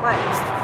White.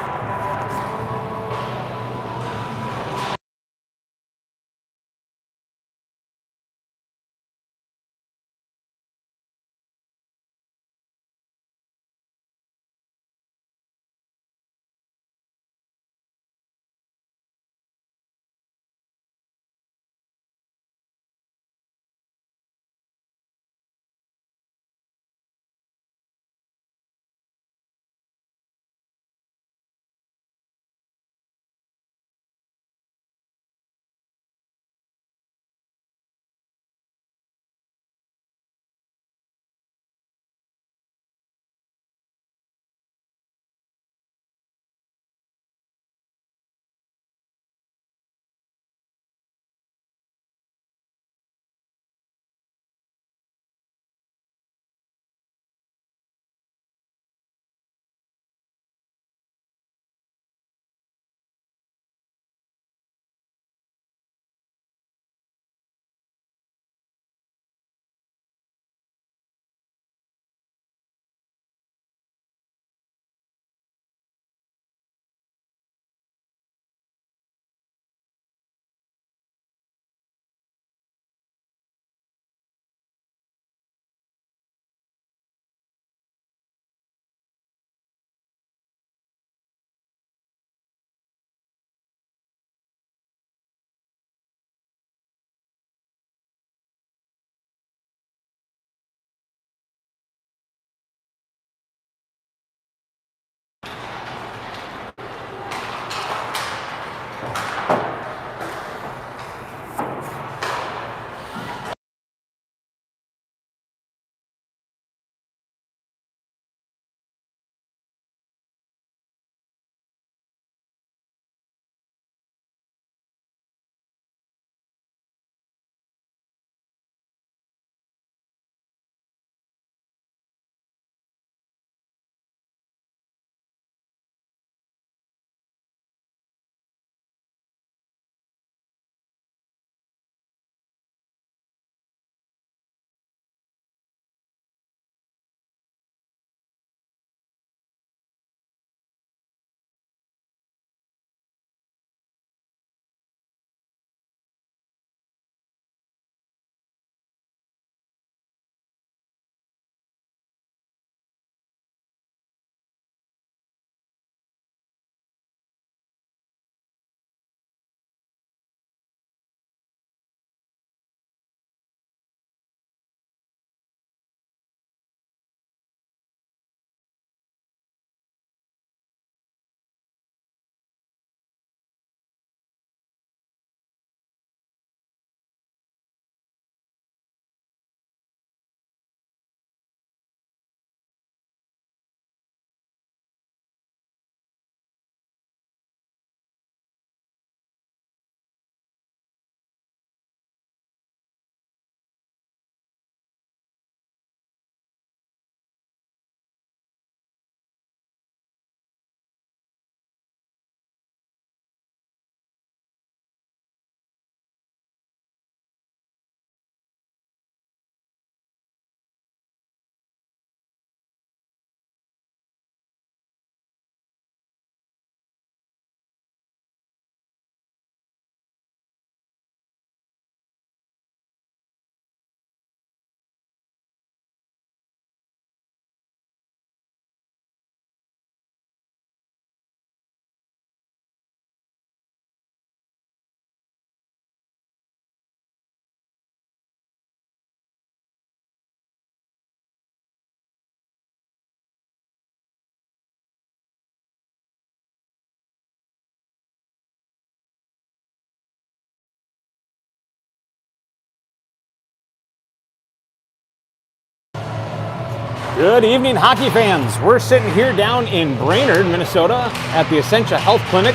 Good evening, hockey fans. We're sitting here down in Brainerd, Minnesota at the Essentia Health Clinic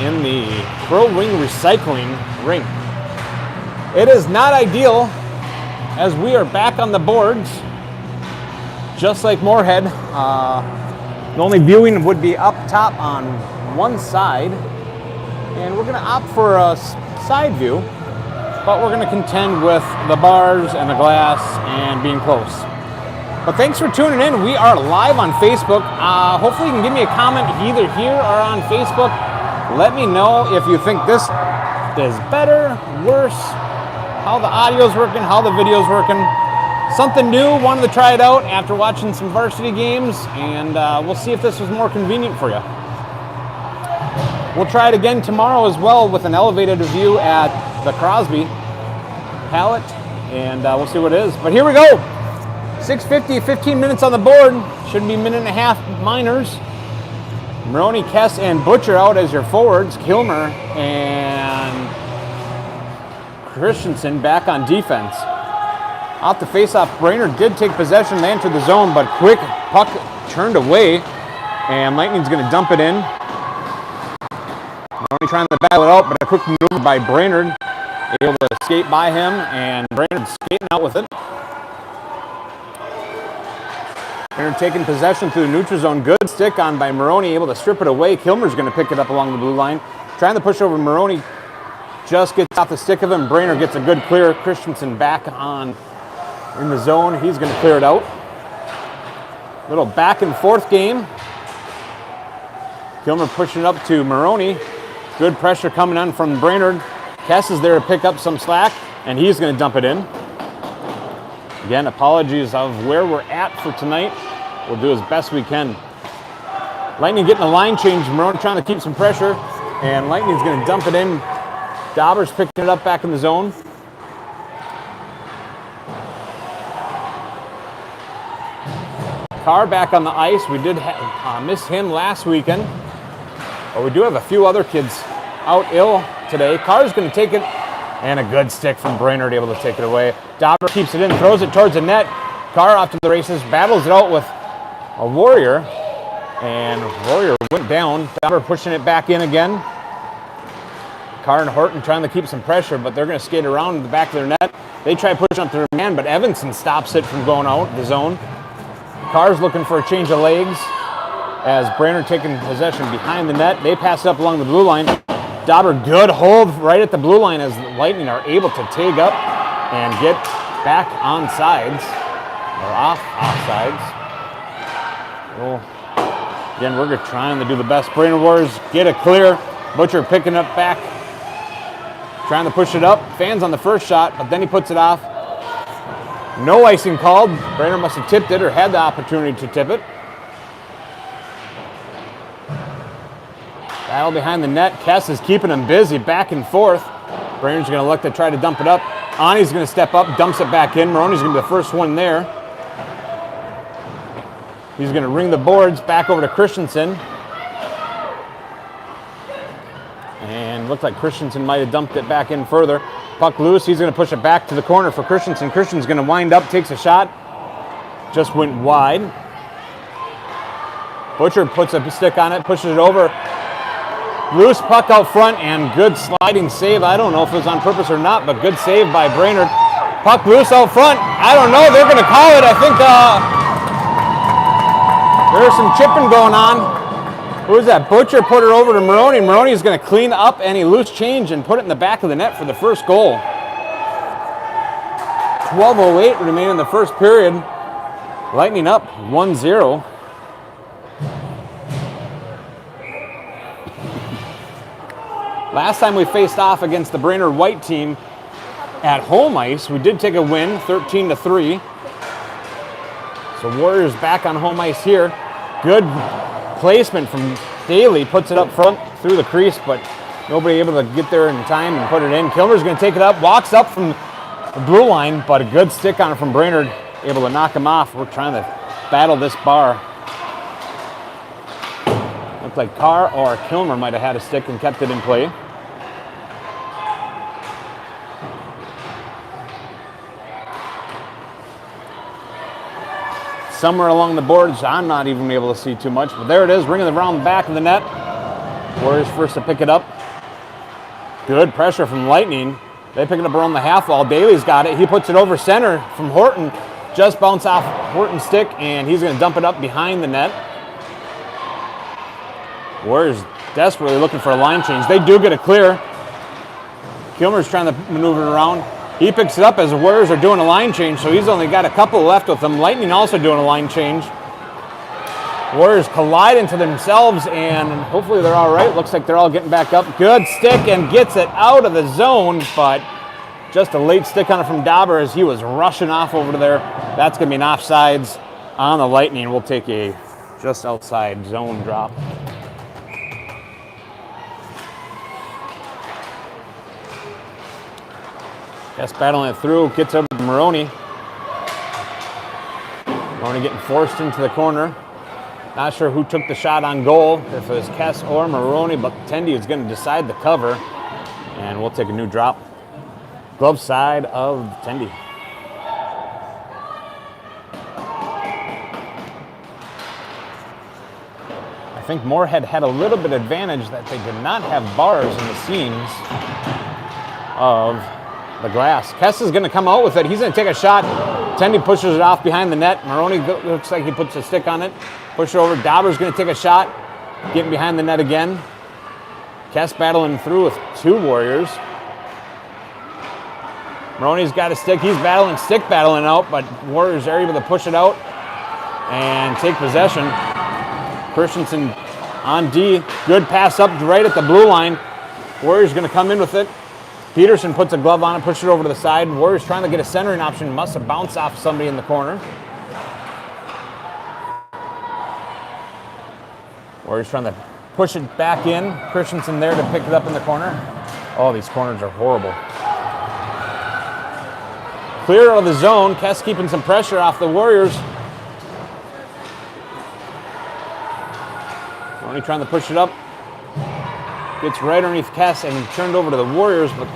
in the Pro Wing Recycling Rink. It is not ideal as we are back on the boards, just like Moorhead. The only viewing would be up top on one side, and we're going to opt for a side view, but we're going to contend with the bars and the glass and being close. But thanks for tuning in. We are live on Facebook. Hopefully you can give me a comment either here or on Facebook. Let me know if you think this is better, worse, how the audio's working, how the video's working. Something new, wanted to try it out after watching some varsity games, and we'll see if this was more convenient for you. We'll try it again tomorrow as well with an elevated view at the Crosby pallet, and we'll see what it is. But here we go. 6:50, 15 minutes on the board. Should be a minute and a half minors. Moroni, Kess, and Butcher out as your forwards. Kilmer and Christensen back on defense. Off the face-off, Brainerd did take possession. They entered the zone, but quick puck turned away, and Lightning's going to dump it in. Moroni trying to battle it out, but a quick maneuver by Brainerd. Able to skate by him, and Brainerd skating out with it. Brainerd taking possession through the neutral zone. Good stick on by Moroni, able to strip it away. Kilmer's going to pick it up along the blue line. Trying to push over Moroni. Just gets off the stick of him. Brainerd gets a good clear. Christensen back on in the zone. He's going to clear it out. Little back and forth game. Kilmer pushing it up to Moroni. Good pressure coming on from Brainerd. Kess is there to pick up some slack, and he's going to dump it in. Again, apologies of where we're at for tonight. We'll do as best we can. Lightning getting a line change. Moroni trying to keep some pressure, and Lightning's going to dump it in. Dauber's picking it up back in the zone. Carr back on the ice. We did miss him last weekend, but we do have a few other kids out ill today. Carr's going to take it, and a good stick from Brainerd, able to take it away. Dauber keeps it in, throws it towards the net. Carr off to the races, battles it out with a Warrior, and Warrior went down. Dauber pushing it back in again. Carr and Horton trying to keep some pressure, but they're going to skate around the back of their net. They try pushing up their man, but Evanson stops it from going out the zone. Carr's looking for a change of legs as Brainerd taking possession behind the net. They pass it up along the blue line. Dauber, good hold right at the blue line as the Lightning are able to take up and get back on sides, or off sides. Well, again, we're trying to do the best. Brainerd Warriors get it clear. Butcher picking it back, trying to push it up. Fans on the first shot, but then he puts it off. No icing called. Brainerd must have tipped it or had the opportunity to tip it. Battle behind the net. Kess is keeping him busy back and forth. Brainerd's going to look to try to dump it up. Ani's going to step up, dumps it back in. Moroni's going to be the first one there. He's going to ring the boards back over to Christensen. And looked like Christensen might have dumped it back in further. Puck loose. He's going to push it back to the corner for Christensen. Christensen's going to wind up, takes a shot. Just went wide. Butcher puts a stick on it, pushes it over. Loose puck out front, and good sliding save. I don't know if it was on purpose or not, but good save by Brainerd. Puck loose out front. I don't know. They're going to call it. I think there's some chipping going on. Who is that? Butcher put it over to Moroni. Moroni is going to clean up any loose change and put it in the back of the net for the first goal. 12:08 remain in the first period. Lightning up 1-0. Last time we faced off against the Brainerd White team at home ice, we did take a win, 13-3. So Warriors back on home ice here. Good placement from Daley, puts it up front through the crease, but nobody able to get there in time and put it in. Kilmer's going to take it up, walks up from the blue line, but a good stick on it from Brainerd, able to knock him off. We're trying to battle this bar. Looked like Carr or Kilmer might have had a stick and kept it in play. Somewhere along the boards, I'm not even able to see too much, but there it is, ringing around the back of the net. Warriors first to pick it up. Good pressure from Lightning. They pick it up around the half wall. Daley's got it. He puts it over center from Horton. Just bounce off Horton's stick, and he's going to dump it up behind the net. Warriors desperately looking for a line change. They do get it clear. Kilmer's trying to maneuver it around. He picks it up as the Warriors are doing a line change, so he's only got a couple left with them. Lightning also doing a line change. Warriors collide into themselves, and hopefully they're all right. Looks like they're all getting back up. Good stick, and gets it out of the zone, but just a late stick on it from Dauber as he was rushing off over to there. That's going to be an offsides on the Lightning. We'll take a just outside zone drop. Yes, battling it through, gets over to Moroni. Moroni getting forced into the corner. Not sure who took the shot on goal, if it was Kess or Moroni, but Tendy is going to decide the cover, and we'll take a new drop. Glove side of Tendy. I think Moorhead had a little bit of advantage that they did not have bars in the seams of the glass. Kess is going to come out with it. He's going to take a shot. Tendy pushes it off behind the net. Moroni looks like he puts a stick on it. Push it over. Dauber's going to take a shot. Getting behind the net again. Kess battling through with two Warriors. Moroni's got a stick. He's stick battling out, but Warriors are able to push it out and take possession. Christensen on D. Good pass up right at the blue line. Warriors going to come in with it. Peterson puts a glove on it, pushes it over to the side. Warriors trying to get a centering option. Must have bounced off somebody in the corner. Warriors trying to push it back in. Christensen there to pick it up in the corner. Oh, these corners are horrible. Clear out of the zone. Kess keeping some pressure off the Warriors. Moroni trying to push it up. Gets right underneath Kess and turned over to the Warriors, but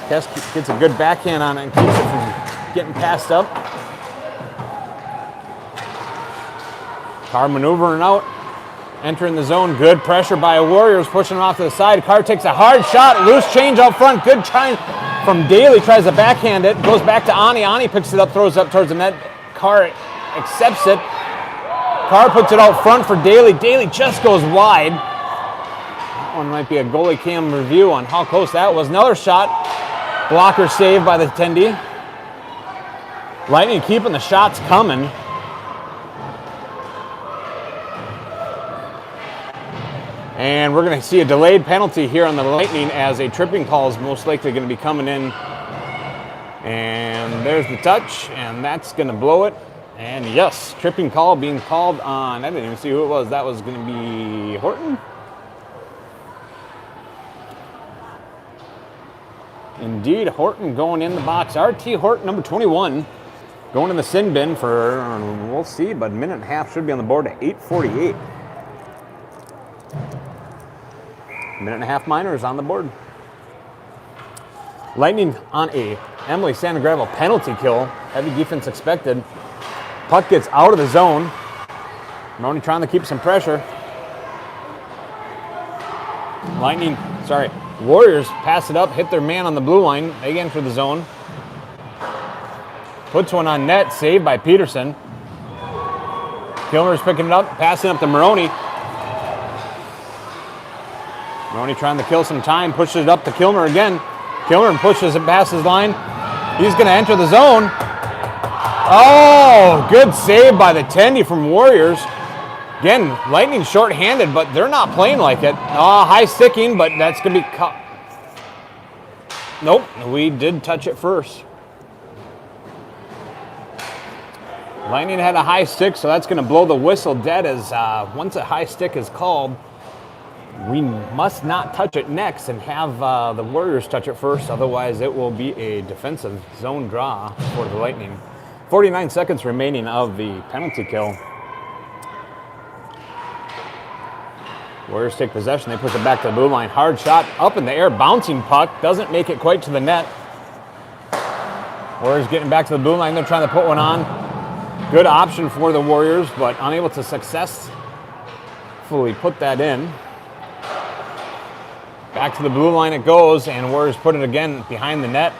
Kess gets a good backhand on it and keeps it from getting passed up. Carr maneuvering out, entering the zone. Good pressure by Warriors, pushing him off to the side. Carr takes a hard shot, loose change out front. Good try from Daley, tries to backhand it. Goes back to Ani. Ani picks it up, throws it up towards the net. Carr accepts it. Carr puts it out front for Daley. Daley just goes wide. That one might be a goalie cam review on how close that was. Another shot. Blocker saved by the Tendy. Lightning keeping the shots coming. And we're going to see a delayed penalty here on the Lightning as a tripping call is most likely going to be coming in. And there's the touch, and that's going to blow it. And yes, tripping call being called on, I didn't even see who it was. That was going to be Horton. Indeed, Horton going in the box. RT Horton, number 21, going in the sin bin for, we'll see, but a minute and a half should be on the board at 8:48. Minute and a half minors on the board. Lightning on a Emily Santagravel penalty kill. Heavy defense expected. Puck gets out of the zone. Moroni trying to keep some pressure. Warriors pass it up, hit their man on the blue line. They enter the zone. Puts one on net, saved by Peterson. Kilmer's picking it up, passing up to Moroni. Moroni trying to kill some time, pushes it up to Kilmer again. Kilmer pushes it past his line. He's going to enter the zone. Oh, good save by the Tendy from Warriors. Again, Lightning short-handed, but they're not playing like it. High sticking, but that's going to be caught. Nope, we did touch it first. Lightning had a high stick, so that's going to blow the whistle dead as once a high stick is called, we must not touch it next and have the Warriors touch it first. Otherwise, it will be a defensive zone draw for the Lightning. 49 seconds remaining of the penalty kill. Warriors take possession. They push it back to the blue line. Hard shot up in the air. Bouncing puck. Doesn't make it quite to the net. Warriors getting back to the blue line. They're trying to put one on. Good option for the Warriors, but unable to successfully put that in. Back to the blue line it goes, and Warriors put it again behind the net.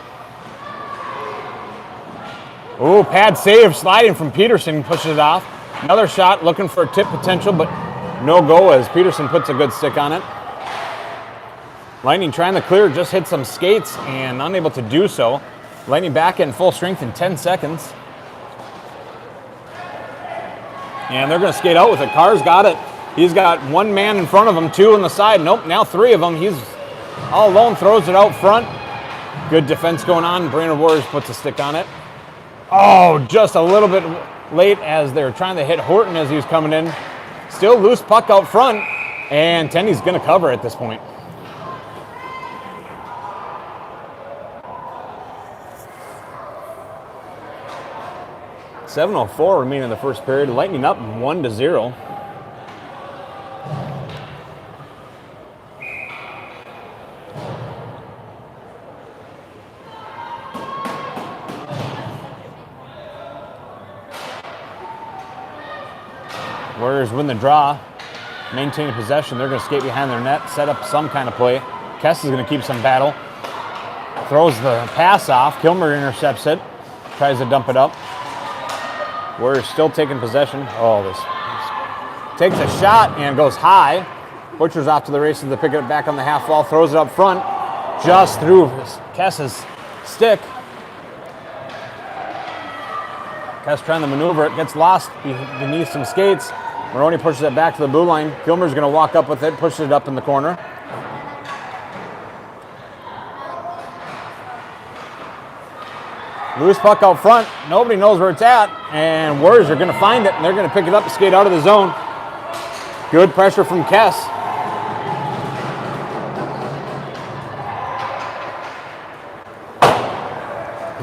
Ooh, pad save. Sliding from Peterson. Pushes it off. Another shot. Looking for a tip potential, but no go as Peterson puts a good stick on it. Lightning trying to clear, just hit some skates and unable to do so. Lightning back in full strength in 10 seconds. And they're going to skate out with it. Carr's got it. He's got one man in front of him, two on the side. Nope, now three of them. He's all alone, throws it out front. Good defense going on. Brainerd Warriors puts a stick on it. Oh, just a little bit late as they're trying to hit Horton as he was coming in. Still loose puck out front, and Tenny's going to cover at this point. .7:04 remaining in the first period. Lightning up 1-0. Warriors win the draw, maintain possession. They're going to skate behind their net, set up some kind of play. Kess is going to keep some battle. Throws the pass off. Kilmer intercepts it. Tries to dump it up. Warriors still taking possession. Oh, this takes a shot and goes high. Butcher's off to the races to pick it back on the half wall. Throws it up front, just through Kess's stick. Kess trying to maneuver it, gets lost beneath some skates. Moroni pushes it back to the blue line. Kilmer's going to walk up with it, pushes it up in the corner. Loose puck out front. Nobody knows where it's at. And Warriors are going to find it, and they're going to pick it up and skate out of the zone. Good pressure from Kess.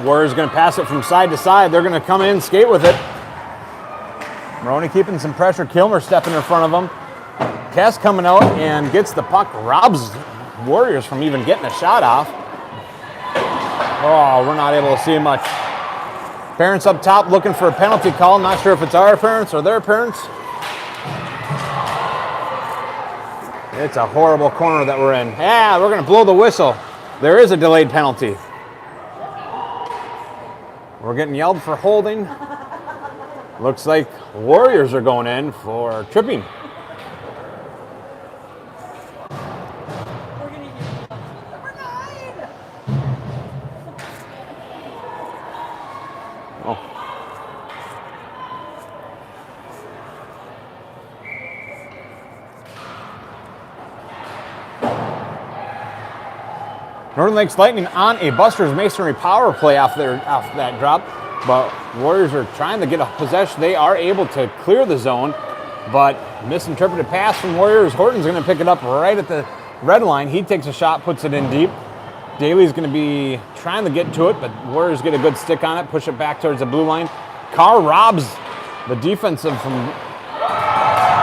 Warriors going to pass it from side to side. They're going to come in, skate with it. Moroni keeping some pressure. Kilmer stepping in front of him. Kess coming out and gets the puck. Robs Warriors from even getting a shot off. Oh, we're not able to see much. Parents up top looking for a penalty call. Not sure if it's our parents or their parents. It's a horrible corner that we're in. Yeah, we're going to blow the whistle. There is a delayed penalty. We're getting yelled for holding. Looks like Warriors are going in for tripping. Northern Lakes Lightning on a Buster's Masonry power play off that drop, but Warriors are trying to get a possession. They are able to clear the zone, but misinterpreted pass from Warriors. Horton's going to pick it up right at the red line. He takes a shot, puts it in deep. Daley's going to be trying to get to it, but Warriors get a good stick on it, push it back towards the blue line. Carr robs the defensive from...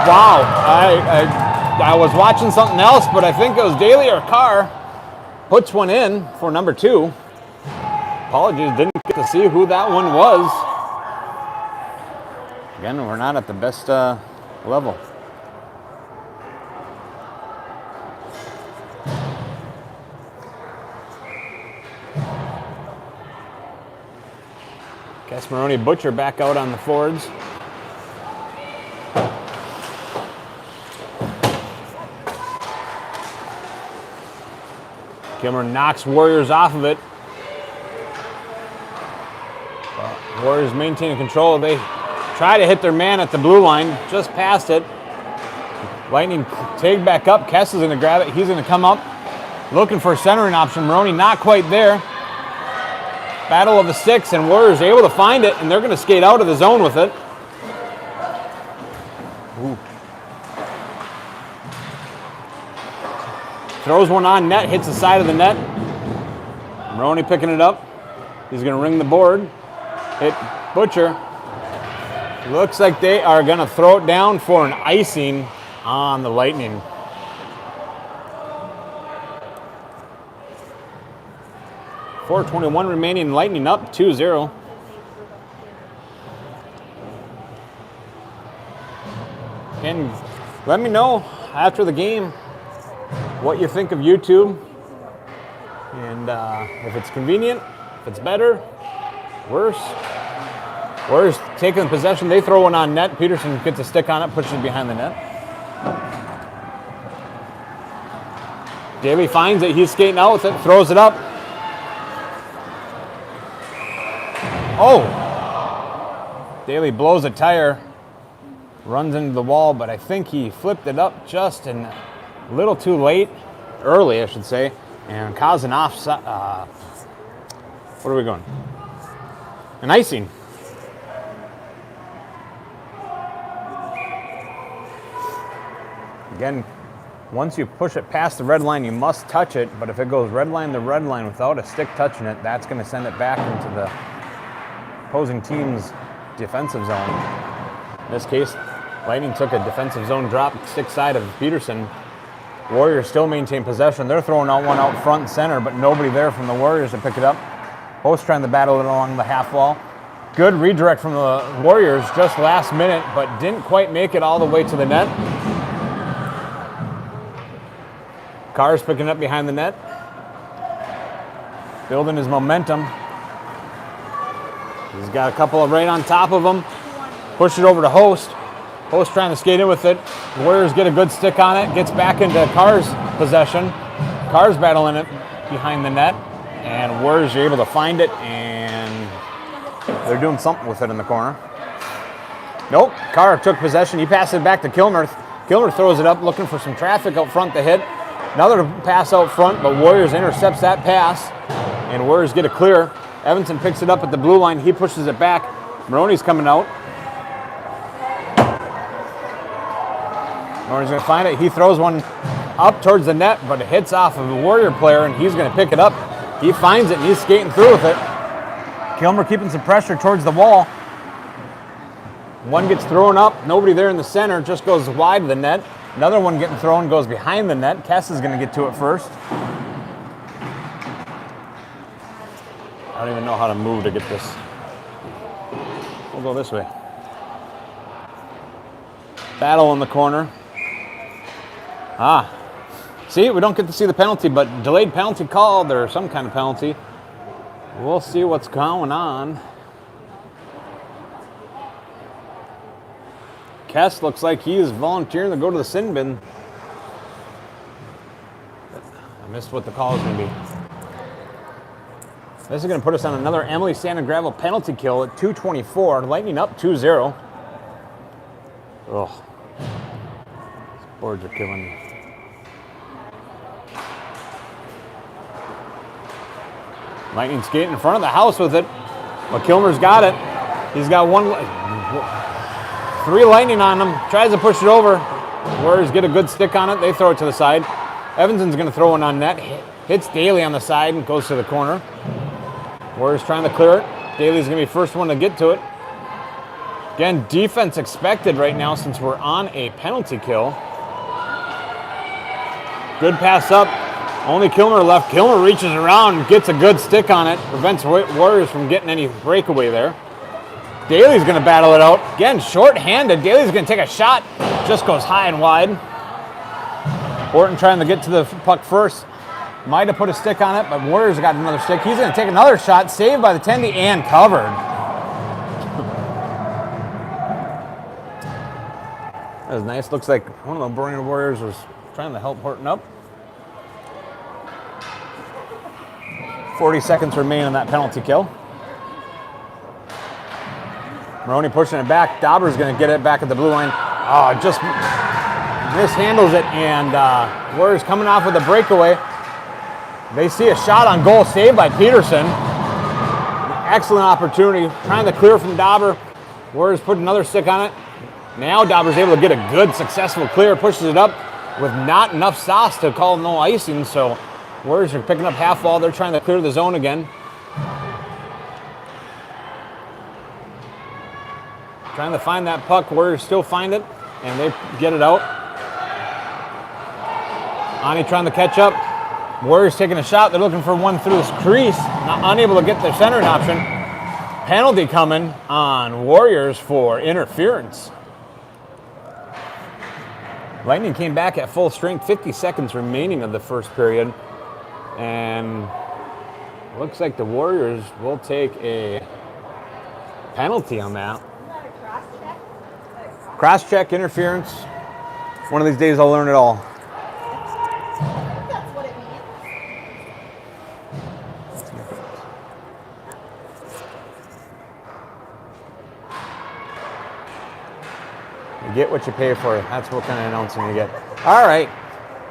Wow, I was watching something else, but I think it was Daley or Carr. Puts one in for number 2. Apologies, didn't get to see who that one was. Again, we're not at the best level. Kess, Moroni, Butcher back out on the forwards. Kilmer knocks Warriors off of it. Warriors maintaining control. They try to hit their man at the blue line, just past it. Lightning take back up. Kess is going to grab it. He's going to come up looking for a centering option. Moroni not quite there. Battle of the sticks, and Warriors able to find it, and they're going to skate out of the zone with it. Ooh. Throws one on net, hits the side of the net. Moroni picking it up. He's going to ring the board. Hit Butcher. Looks like they are going to throw it down for an icing on the Lightning. .421 remaining, Lightning up 2-0. And let me know after the game what you think of YouTube, and if it's convenient, if it's better, worse. Warriors taking possession, they throw one on net. Peterson gets a stick on it, pushes it behind the net. Daley finds it, he's skating out with it, throws it up. Oh! Daley blows a tire, runs into the wall, but I think he flipped it up just a little too late, early I should say, and caused an offside. What are we going? An icing. Again, once you push it past the red line, you must touch it, but if it goes red line to red line without a stick touching it, that's going to send it back into the opposing team's defensive zone. In this case, Lightning took a defensive zone drop, stick side of Peterson. Warriors still maintain possession. They're throwing out one out front and center, but nobody there from the Warriors to pick it up. Host trying to battle it along the half wall. Good redirect from the Warriors just last minute, but didn't quite make it all the way to the net. Carr's picking up behind the net. Building his momentum. He's got a couple of right on top of him. Push it over to Host. Host trying to skate in with it. The Warriors get a good stick on it. Gets back into Carr's possession. Carr's battling it behind the net. And Warriors are able to find it, and they're doing something with it in the corner. Nope, Carr took possession. He passes it back to Kilmer. Kilmer throws it up, looking for some traffic out front to hit. Another pass out front, but Warriors intercepts that pass, and Warriors get a clear. Evanson picks it up at the blue line. He pushes it back. Moroni's coming out. Moroni's going to find it. He throws one up towards the net, but it hits off of a Warrior player, and he's going to pick it up. He finds it, and he's skating through with it. Kilmer keeping some pressure towards the wall. One gets thrown up. Nobody there in the center. Just goes wide of the net. Another one getting thrown goes behind the net. Kess is going to get to it first. I don't even know how to move to get this. We'll go this way. Battle in the corner. See, we don't get to see the penalty, but delayed penalty called or some kind of penalty. We'll see what's going on. Kess looks like he is volunteering to go to the sin bin. I missed what the call is going to be. This is going to put us on another Emily Sand and Gravel penalty kill at 2:24. Lightning up 2-0. Ugh. These boards are killing me. Lightning skating in front of the house with it, but Kilmer's got it. He's got three Lightning on him. Tries to push it over. Warriors get a good stick on it. They throw it to the side. Evanson's going to throw one on net. Hits Daley on the side and goes to the corner. Warriors trying to clear it. Daley's going to be first one to get to it. Again, defense expected right now since we're on a penalty kill. Good pass up. Only Kilmer left. Kilmer reaches around and gets a good stick on it. Prevents Warriors from getting any breakaway there. Daley's going to battle it out. Again, short-handed. Daley's going to take a shot. Just goes high and wide. Horton trying to get to the puck first. Might have put a stick on it, but Warriors got another stick. He's going to take another shot. Saved by the Tendy and covered. That was nice. Looks like one of the Brainerd Warriors was trying to help Horton up. 40 seconds remain on that penalty kill. Moroni pushing it back. Dauber's going to get it back at the blue line. Just mishandles it, and Warriors coming off with a breakaway. They see a shot on goal saved by Peterson. Excellent opportunity. Trying to clear from Dauber. Warriors put another stick on it. Now Dauber's able to get a good, successful clear. Pushes it up with not enough sauce to call no icing, so Warriors are picking up half wall. They're trying to clear the zone again. Trying to find that puck. Warriors still find it, and they get it out. Ani trying to catch up. Warriors taking a shot. They're looking for one through this crease. Unable to get their centering option. Penalty coming on Warriors for interference. Lightning came back at full strength. 50 seconds remaining of the first period. And looks like the Warriors will take a penalty on that. Cross-check, interference. One of these days I'll learn it all. That's what it means. You get what you pay for. That's what kind of announcing you get. All right.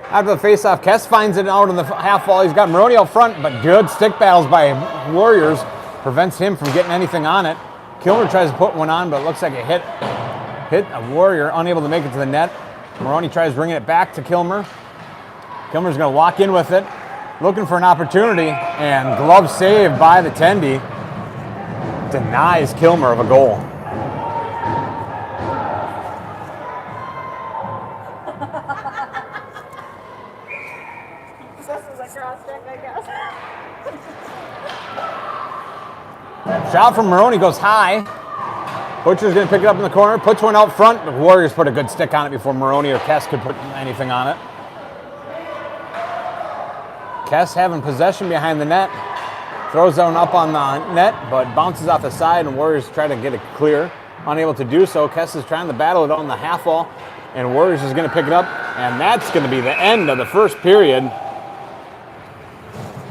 After the face-off, Kess finds it out in the half wall. He's got Moroni out front, but good stick battles by Warriors prevents him from getting anything on it. Kilmer tries to put one on, but it looks like it hit a Warrior, unable to make it to the net. Moroni tries bringing it back to Kilmer. Kilmer's going to walk in with it, looking for an opportunity, and glove save by the Tendy denies Kilmer of a goal. Shot from Moroni goes high. Butcher's going to pick it up in the corner, puts one out front. The Warriors put a good stick on it before Moroni or Kess could put anything on it. Kess having possession behind the net. Throws that one up on the net, but bounces off the side, and Warriors try to get it clear. Unable to do so. Kess is trying to battle it on the half wall, and Warriors is going to pick it up, and that's going to be the end of the first period.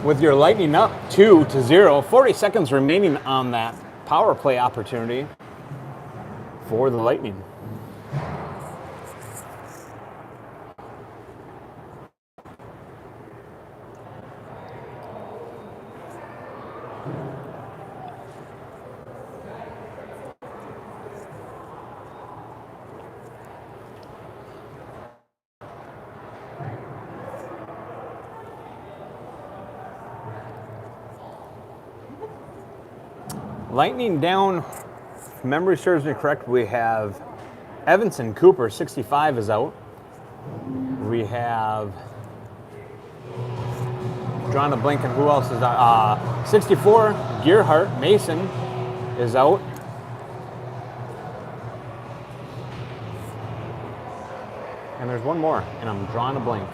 With your Lightning up 2-0, 40 seconds remaining on that power play opportunity for the Lightning. Lightning down, if memory serves me correct, we have Evanson Cooper, 65 is out. We have, drawing a blank on who else is out. 64, Gearhart, Mason is out. And there's one more, and I'm drawing a blank.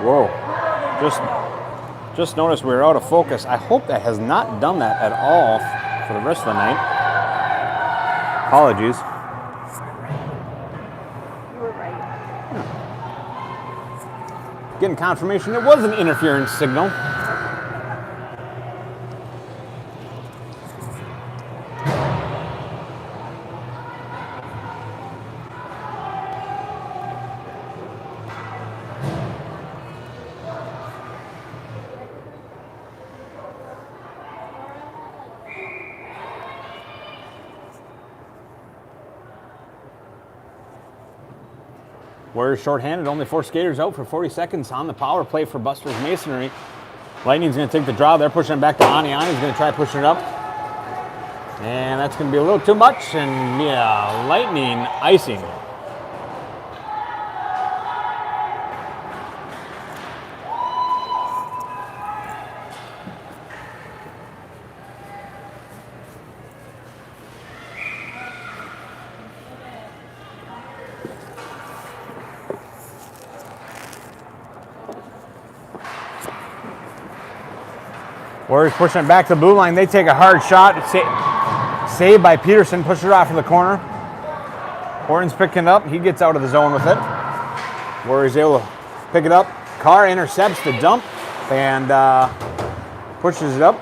Whoa, just noticed we were out of focus. I hope that has not done that at all for the rest of the night. Apologies. You were right. Yeah. Getting confirmation it was an interference signal. Warriors shorthanded, only 4 skaters out for 40 seconds on the power play for Buster's Masonry. Lightning's going to take the draw. They're pushing it back to Ani. Ani's going to try pushing it up. And that's going to be a little too much. And yeah, Lightning icing. Warriors pushing it back to the blue line. They take a hard shot. Saved by Peterson. Pushes it off from the corner. Horton's picking it up. He gets out of the zone with it. Warriors able to pick it up. Carr intercepts the dump and pushes it up.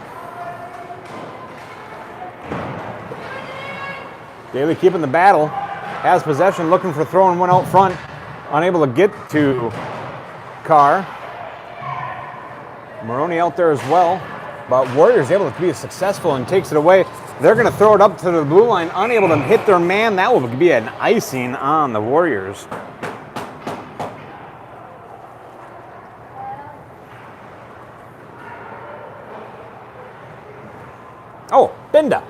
Daley keeping the battle. Has possession, looking for throwing one out front. Unable to get to Carr. Moroni out there as well. But Warriors able to be successful and takes it away. They're going to throw it up to the blue line, unable to hit their man. That will be an icing on the Warriors. Oh, Binda.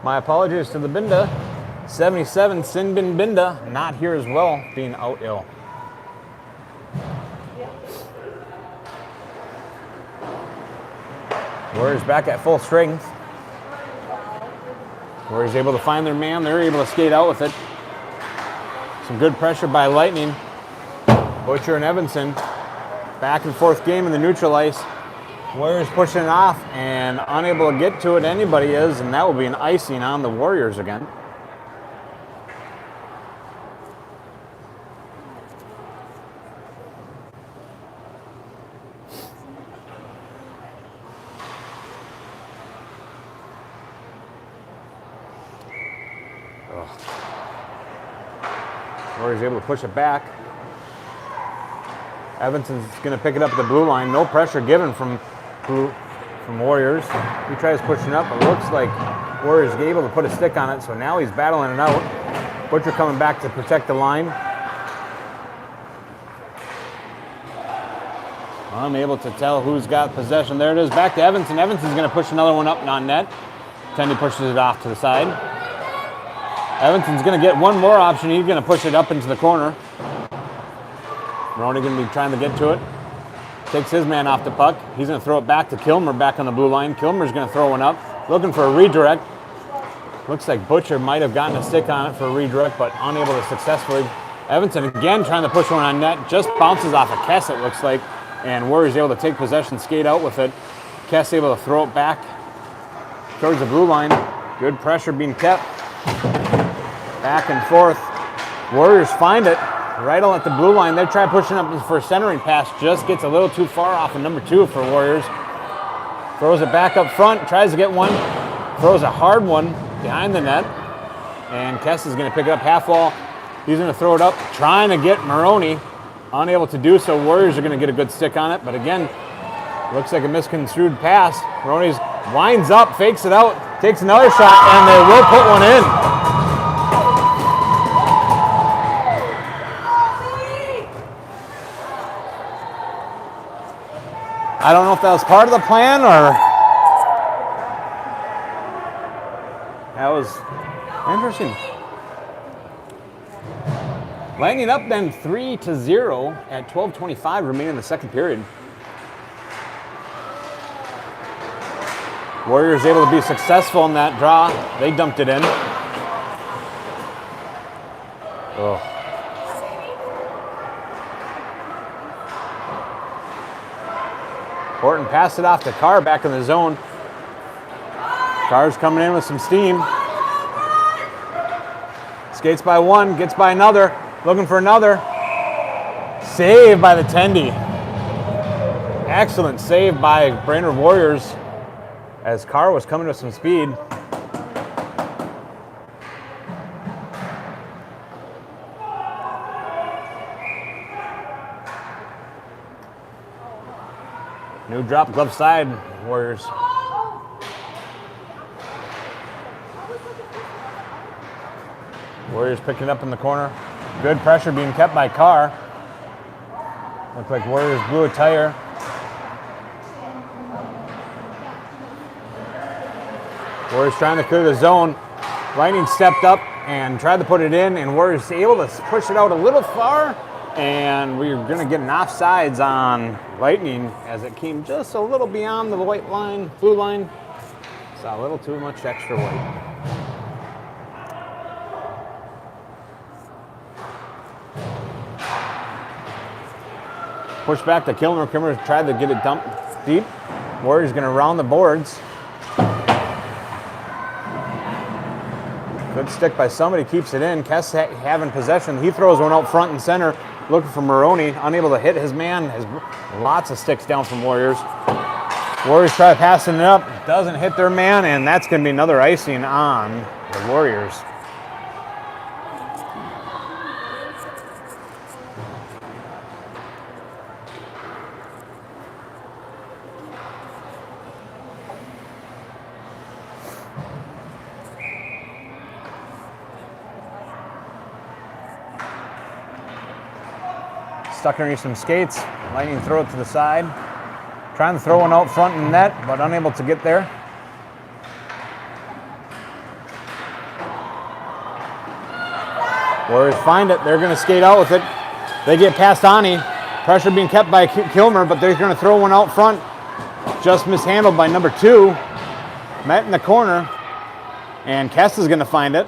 My apologies to the Binda. 77, Sinbin Binda, not here as well, being out ill. Warriors back at full strength. Warriors able to find their man. They're able to skate out with it. Some good pressure by Lightning. Butcher and Evanson. Back and forth game in the neutral ice. Warriors pushing it off and unable to get to it. Anybody is, and that will be an icing on the Warriors again. Warriors able to push it back. Evanson's going to pick it up at the blue line. No pressure given from Warriors. He tries pushing up, but looks like Warriors able to put a stick on it, so now he's battling it out. Butcher coming back to protect the line. Unable to tell who's got possession. There it is, back to Evanson. Evanson's going to push another one up, non-net. Tendy pushes it off to the side. Evanson's going to get one more option. He's going to push it up into the corner. Moroni going to be trying to get to it. Takes his man off the puck. He's going to throw it back to Kilmer back on the blue line. Kilmer's going to throw one up. Looking for a redirect. Looks like Butcher might have gotten a stick on it for a redirect, but unable to successfully. Evanson again trying to push one on net. Just bounces off a Kess, it looks like. And Warriors able to take possession, skate out with it. Kess able to throw it back towards the blue line. Good pressure being kept. Back and forth. Warriors find it right on at the blue line. They try pushing up for a centering pass. Just gets a little too far off of number 2 for Warriors. Throws it back up front. Tries to get one. Throws a hard one behind the net. And Kess is going to pick it up half wall. He's going to throw it up. Trying to get Moroni. Unable to do so. Warriors are going to get a good stick on it. But again, looks like a misconstrued pass. Moroni's winds up, fakes it out, takes another shot, and they will put one in. I don't know if that was part of the plan or that was interesting. Landing up then 3-0 at 12:25 remaining in the second period. Warriors able to be successful in that draw. They dumped it in. Oh. Horton passed it off to Carr back in the zone. Carr's coming in with some steam. Skates by one, gets by another, looking for another. Save by the Tendy. Excellent save by Brainerd Warriors as Carr was coming with some speed. New drop glove side, Warriors. Warriors picking it up in the corner. Good pressure being kept by Carr. Looks like Warriors blew a tire. Warriors trying to clear the zone. Lightning stepped up and tried to put it in, and Warriors able to push it out a little far. And we're going to get an offsides on Lightning as it came just a little beyond the white line, blue line. Saw a little too much extra white. Push back to Kilmer. Kilmer tried to get it dumped deep. Warriors going to round the boards. Good stick by somebody, keeps it in. Kess having possession. He throws one out front and center. Looking for Moroni, unable to hit his man. Has lots of sticks down from Warriors. Warriors try passing it up, doesn't hit their man, and that's going to be another icing on the Warriors. Stuck underneath some skates. Lightning throw it to the side. Trying to throw one out front in net, but unable to get there. Warriors find it. They're going to skate out with it. They get past Ani. Pressure being kept by Kilmer, but they're going to throw one out front. Just mishandled by number 2. Met in the corner. And Kess is going to find it.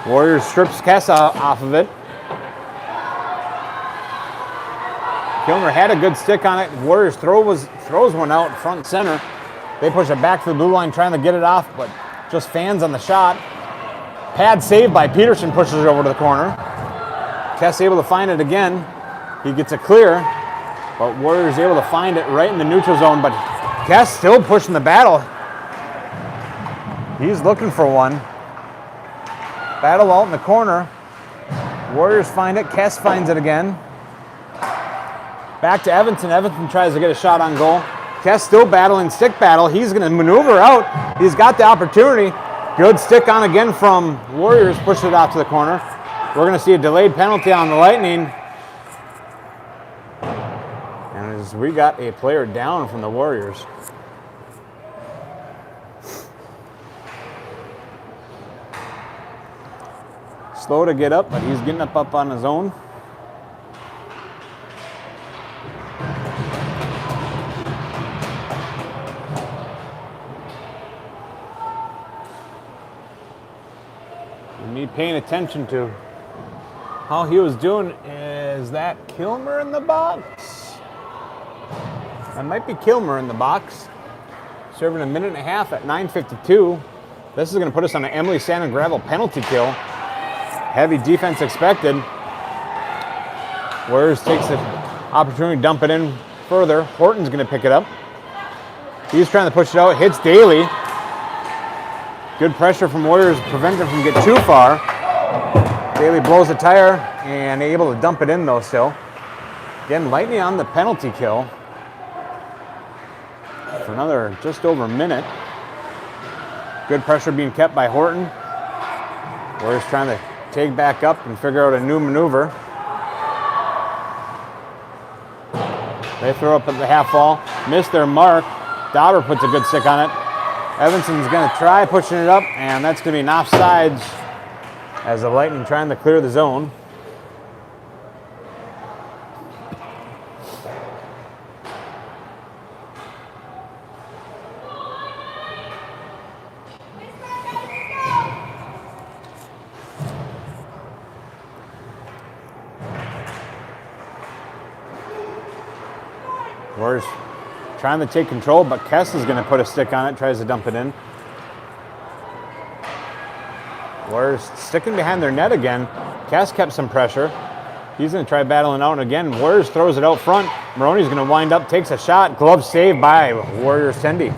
Warriors strips Kess off of it. Kilmer had a good stick on it. Warriors throws one out front center. They push it back to the blue line trying to get it off, but just fans on the shot. Pad saved by Peterson, pushes it over to the corner. Kess able to find it again. He gets it clear, but Warriors able to find it right in the neutral zone, but Kess still pushing the battle. He's looking for one. Battle out in the corner. Warriors find it. Kess finds it again. Back to Evanson. Evanson tries to get a shot on goal. Kess still battling stick battle. He's going to maneuver out. He's got the opportunity. Good stick on again from Warriors. Pushed it out to the corner. We're going to see a delayed penalty on the Lightning. And as we got a player down from the Warriors. Slow to get up, but he's getting up on his own. You need paying attention to how he was doing. Is that Kilmer in the box? That might be Kilmer in the box. Serving a minute and a half at 9:52. This is going to put us on an Emily Sand and Gravel penalty kill. Heavy defense expected. Warriors takes the opportunity to dump it in further. Horton's going to pick it up. He's trying to push it out. Hits Daley. Good pressure from Warriors, prevent him from getting too far. Daley blows a tire and able to dump it in though still. Again, Lightning on the penalty kill for another just over a minute. Good pressure being kept by Horton. Warriors trying to take back up and figure out a new maneuver. They throw up at the half wall, miss their mark. Dauber puts a good stick on it. Evanson's going to try pushing it up, and that's going to be an offsides as the Lightning trying to clear the zone. Warriors trying to take control, but Kess is going to put a stick on it, tries to dump it in. Warriors sticking behind their net again. Kess kept some pressure. He's going to try battling out, and again, Warriors throws it out front. Moroni's going to wind up, takes a shot. Glove saved by Warriors Tendy.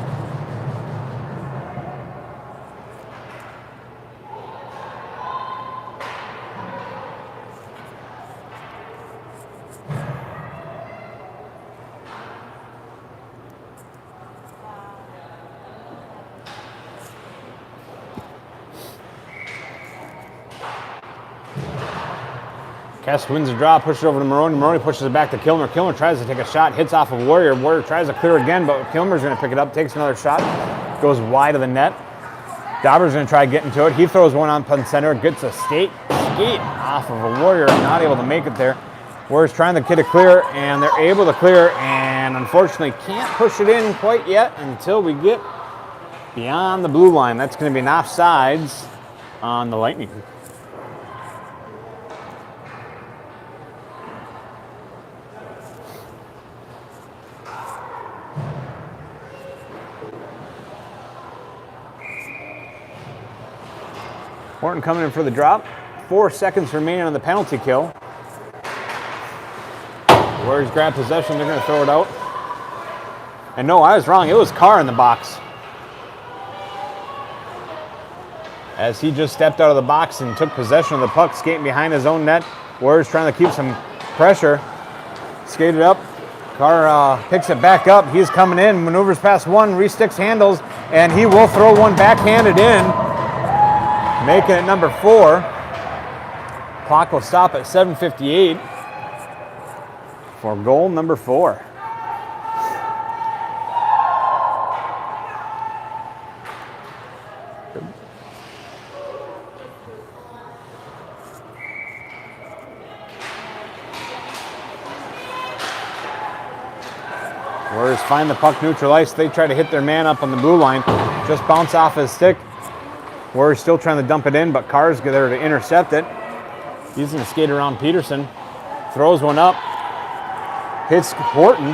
Kess wins the draw, pushes it over to Moroni. Moroni pushes it back to Kilmer. Kilmer tries to take a shot, hits off of Warrior. Warrior tries to clear again, but Kilmer's going to pick it up, takes another shot, goes wide of the net. Dauber's going to try getting to it. He throws one on punt center, gets a skate off of a Warrior, not able to make it there. Warriors trying to get it clear, and they're able to clear, and unfortunately can't push it in quite yet until we get beyond the blue line. That's going to be an offsides on the Lightning. Horton coming in for the drop. 4 seconds remaining on the penalty kill. Warriors grab possession, they're going to throw it out. And no, I was wrong, it was Carr in the box. As he just stepped out of the box and took possession of the puck, skating behind his own net. Warriors trying to keep some pressure. Skated up. Carr picks it back up. He's coming in, maneuvers past one, resticks handles, and he will throw one backhanded in. Making it number 4. Clock will stop at 7:58 for goal number 4. Warriors find the puck neutral ice. They try to hit their man up on the blue line. Just bounce off his stick. Warriors still trying to dump it in, but Carr's there to intercept it. He's going to skate around Peterson. Throws one up. Hits Horton.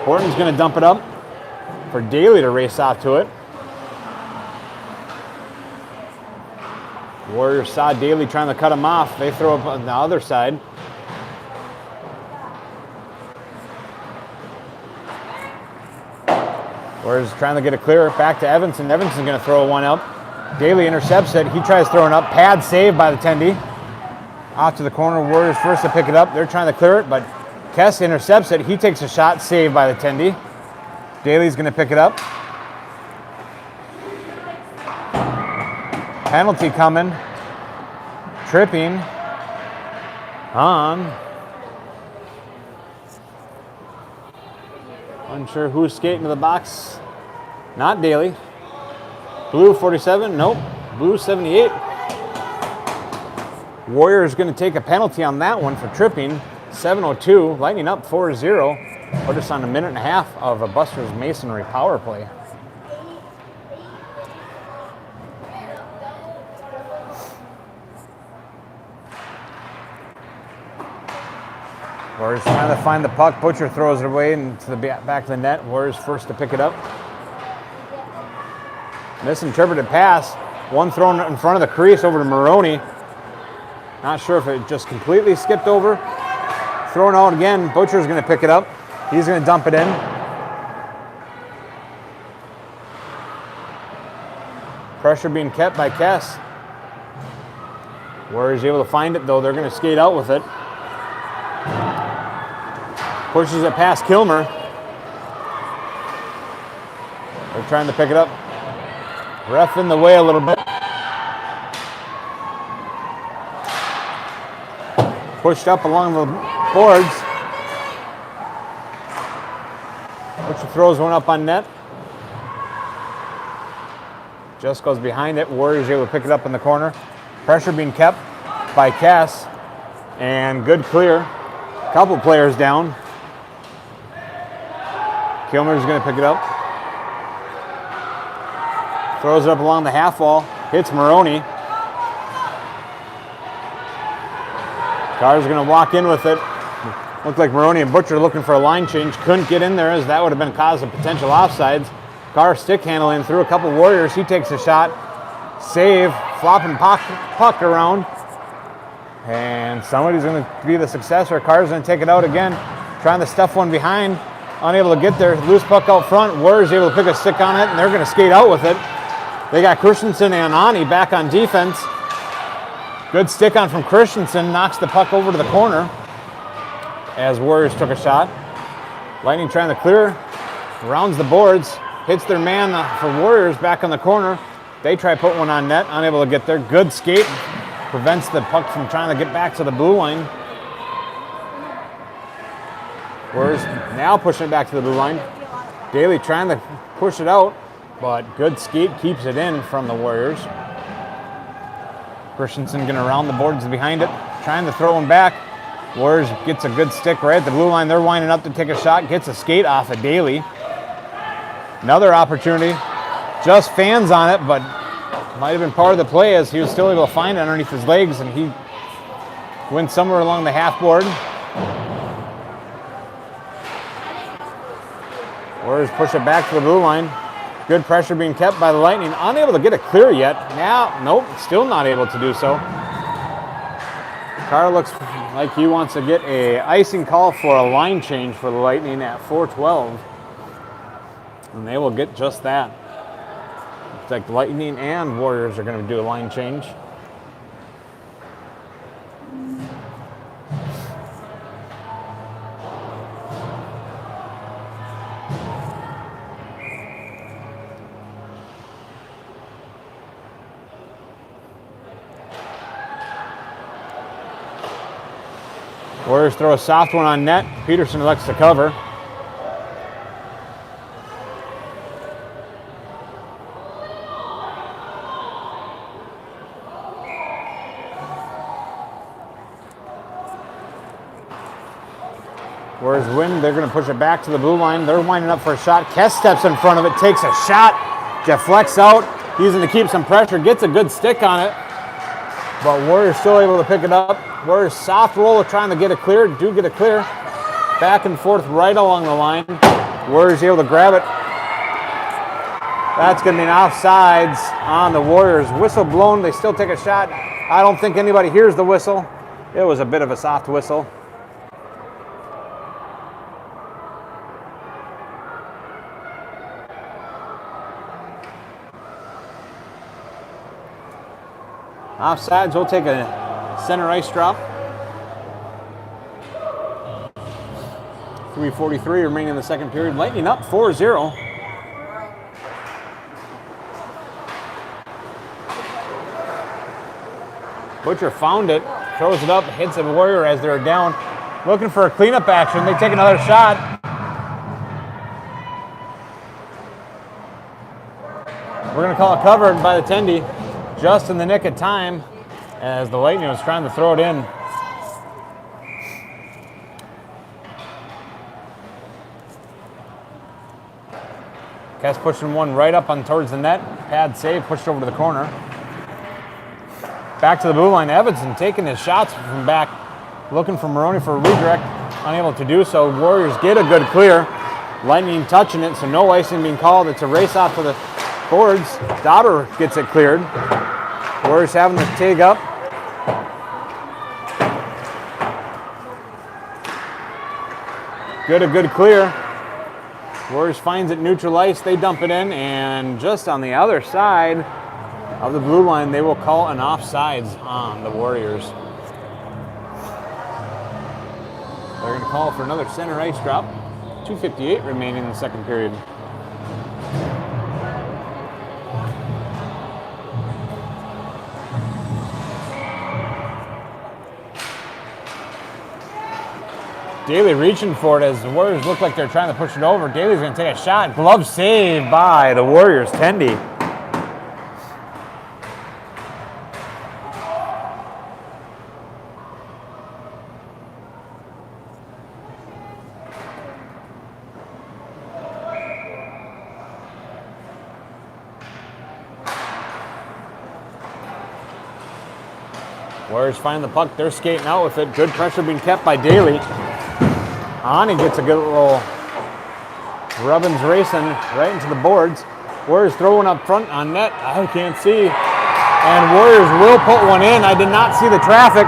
Horton's going to dump it up for Daley to race off to it. Warriors saw Daley trying to cut him off. They throw up on the other side. Warriors trying to get it clear. Back to Evanson. Evanson's going to throw one up. Daley intercepts it. He tries throwing up. Pad saved by the Tendy. Off to the corner. Warriors first to pick it up. They're trying to clear it, but Kess intercepts it. He takes a shot. Saved by the Tendy. Daley's going to pick it up. Penalty coming. Tripping on. Unsure who's skating to the box. Not Daley. Blue 47. Nope. Blue 78. Warriors going to take a penalty on that one for tripping. 7:02. Lightning up 4-0. Put us on a minute and a half of a Buster's Masonry power play. Warriors trying to find the puck. Butcher throws it away into the back of the net. Warriors first to pick it up. Misinterpreted pass. One thrown in front of the crease over to Moroni. Not sure if it just completely skipped over. Thrown out again. Butcher's going to pick it up. He's going to dump it in. Pressure being kept by Kess. Warriors able to find it though. They're going to skate out with it. Pushes it past Kilmer. They're trying to pick it up. Ref in the way a little bit. Pushed up along the boards. Butcher throws one up on net. Just goes behind it. Warriors able to pick it up in the corner. Pressure being kept by Cass. And good clear. Couple players down. Kilmer's going to pick it up. Throws it up along the half wall. Hits Moroni. Carr's going to walk in with it. Looked like Moroni and Butcher looking for a line change. Couldn't get in there as that would have been cause of potential offsides. Carr stick handling through a couple Warriors. He takes a shot. Save. Flopping puck around. And somebody's going to be the successor. Carr's going to take it out again. Trying to stuff one behind. Unable to get there. Loose puck out front. Warriors able to pick a stick on it, and they're going to skate out with it. They got Christensen and Ani back on defense. Good stick on from Christensen. Knocks the puck over to the corner as Warriors took a shot. Lightning trying to clear. Rounds the boards. Hits their man for Warriors back on the corner. They try to put one on net. Unable to get there. Good skate. Prevents the puck from trying to get back to the blue line. Warriors now pushing it back to the blue line. Daley trying to push it out, but good skate keeps it in from the Warriors. Christensen going to round the boards behind it, trying to throw him back. Warriors gets a good stick right at the blue line. They're winding up to take a shot, gets a skate off of Daley. Another opportunity, just fans on it, but might have been part of the play as he was still able to find it underneath his legs, and he went somewhere along the half board. Warriors push it back to the blue line. Good pressure being kept by the Lightning. Unable to get it clear yet. Now, nope, still not able to do so. Carr looks like he wants to get a icing call for a line change for the Lightning at 4:12. And they will get just that. Looks like the Lightning and Warriors are going to do a line change. Warriors throw a soft one on net. Peterson elects to cover. Warriors win. They're going to push it back to the blue line. They're winding up for a shot. Kess steps in front of it, takes a shot. Deflects out. Using to keep some pressure. Gets a good stick on it. But Warriors still able to pick it up. Warriors soft roll trying to get it clear. Do get it clear. Back and forth right along the line. Warriors able to grab it. That's going to be an offsides on the Warriors. Whistle blown. They still take a shot. I don't think anybody hears the whistle. It was a bit of a soft whistle. Offsides, we'll take a center ice drop. 3:43 remaining in the second period. Lightning up 4-0. Butcher found it, throws it up, hits a Warrior as they're down. Looking for a cleanup action. They take another shot. We're going to call it covered by the Tendy just in the nick of time as the Lightning was trying to throw it in. Kess pushing one right up on towards the net. Pad save, pushed over to the corner. Back to the blue line. Evanson taking his shots from back, looking for Moroni for a redirect. Unable to do so. Warriors get a good clear. Lightning touching it, so no icing being called. It's a race off to the boards. Daughter gets it cleared. Warriors having to take up. A good clear. Warriors finds it neutral ice. They dump it in, and just on the other side of the blue line, they will call an offsides on the Warriors. They're going to call for another center ice drop. 2:58 remaining in the second period. Daley reaching for it as the Warriors look like they're trying to push it over. Daley's going to take a shot. Glove saved by the Warriors. Tendy. Warriors find the puck. They're skating out with it. Good pressure being kept by Daley. On, he gets a good little Rubbins racing right into the boards. Warriors throwing up front on net. I can't see. And Warriors will put one in. I did not see the traffic.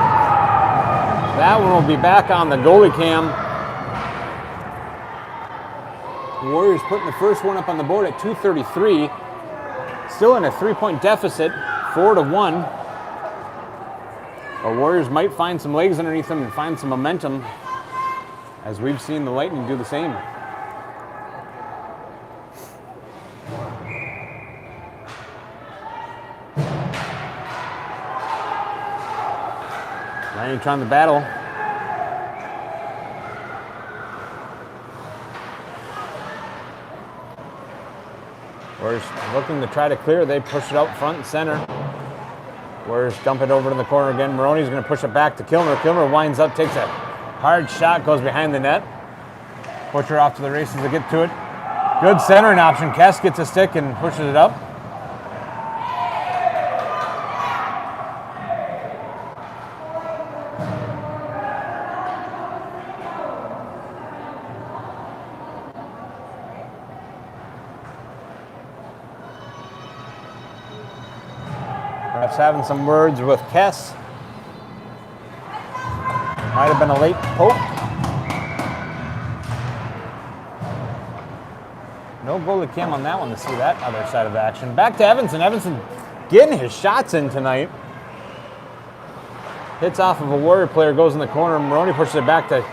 That one will be back on the goalie cam. Warriors putting the first one up on the board at 2:33. Still in a 3-point deficit, 4-1. The Warriors might find some legs underneath them and find some momentum, as we've seen the Lightning do the same. Lightning trying to battle. Warriors looking to try to clear. They push it out front and center. Warriors dump it over to the corner again. Moroni's going to push it back to Kilmer. Kilmer winds up, takes a hard shot, goes behind the net. Butcher off to the races to get to it. Good centering option. Kess gets a stick and pushes it up. Refs having some words with Kess. Might have been a late poke. No goalie cam on that one to see that other side of action. Back to Evanson. Evanson getting his shots in tonight. Hits off of a Warrior player, goes in the corner. Moroni pushes it back to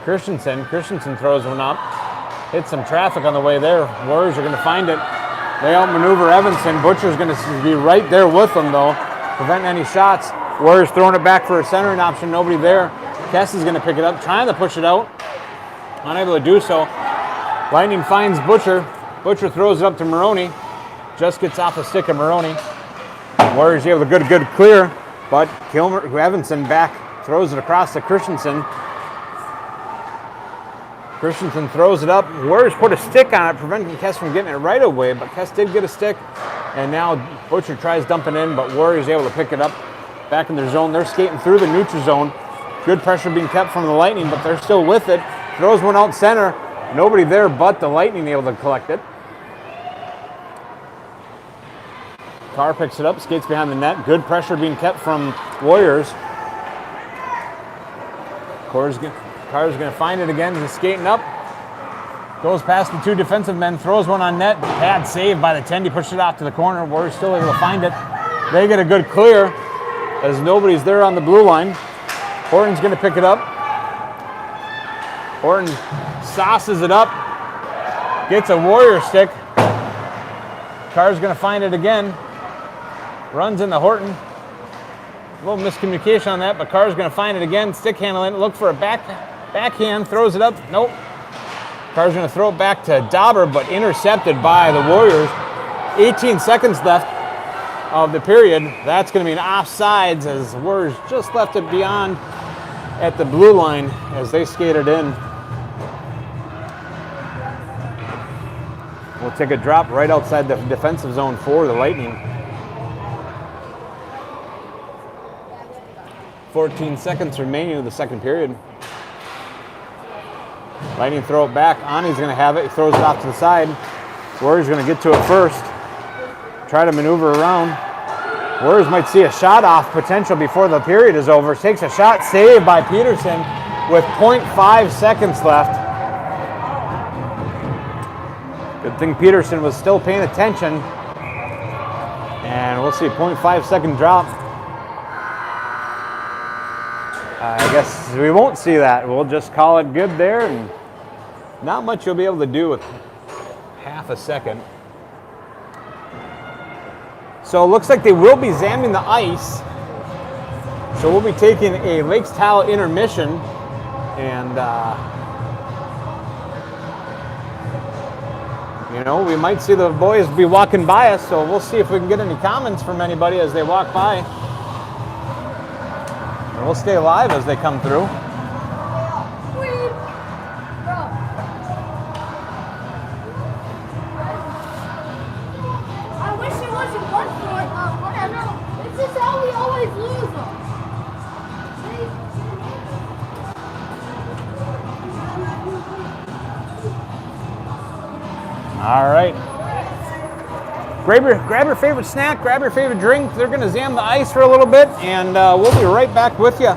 Christensen. Christensen throws one up. Hits some traffic on the way there. Warriors are going to find it. They outmaneuver Evanson. Butcher's going to be right there with them, though, preventing any shots. Warriors throwing it back for a centering option. Nobody there. Kess is going to pick it up, trying to push it out. Unable to do so. Lightning finds Butcher. Butcher throws it up to Moroni. Just gets off the stick of Moroni. Warriors able to good clear, but Evanson back throws it across to Christensen. Christensen throws it up. Warriors put a stick on it, preventing Kess from getting it right away, but Kess did get a stick, and now Butcher tries dumping in, but Warriors able to pick it up back in their zone. They're skating through the neutral zone. Good pressure being kept from the Lightning, but they're still with it. Throws one out center. Nobody there but the Lightning able to collect it. Carr picks it up, skates behind the net. Good pressure being kept from Warriors. Carr's going to find it again. He's skating up. Goes past the two defensive men. Throws one on net. Pad saved by the Tendy. Pushes it off to the corner. Warriors still able to find it. They get a good clear as nobody's there on the blue line. Horton's going to pick it up. Horton sauces it up, gets a warrior stick. Carr's going to find it again. Runs into Horton. A little miscommunication on that, but Carr's going to find it again. Stick handling it. Look for a backhand. Throws it up. Nope. Carr's going to throw it back to Dauber, but intercepted by the Warriors. 18 seconds left of the period. That's going to be an offsides as the Warriors just left it beyond at the blue line as they skated in. We'll take a drop right outside the defensive zone for the Lightning. 14 seconds remaining of the second period. Lightning throw it back. Ani's going to have it. He throws it off to the side. Warriors going to get to it first. Try to maneuver around. Warriors might see a shot off potential before the period is over. Takes a shot, saved by Peterson with 0.5 seconds left. Good thing Peterson was still paying attention. And we'll see, 0.5 second drop. I guess we won't see that. We'll just call it good there, and not much you'll be able to do with half a second. So it looks like they will be zamming the ice. So we'll be taking a Lakes Tile intermission, and you know, we might see the boys be walking by us, so we'll see if we can get any comments from anybody as they walk by. We'll stay live as they come through. I wish it wasn't one for whatever. This is how we always lose them. All right. Grab your favorite snack, grab your favorite drink. They're going to zam the ice for a little bit, and we'll be right back with you.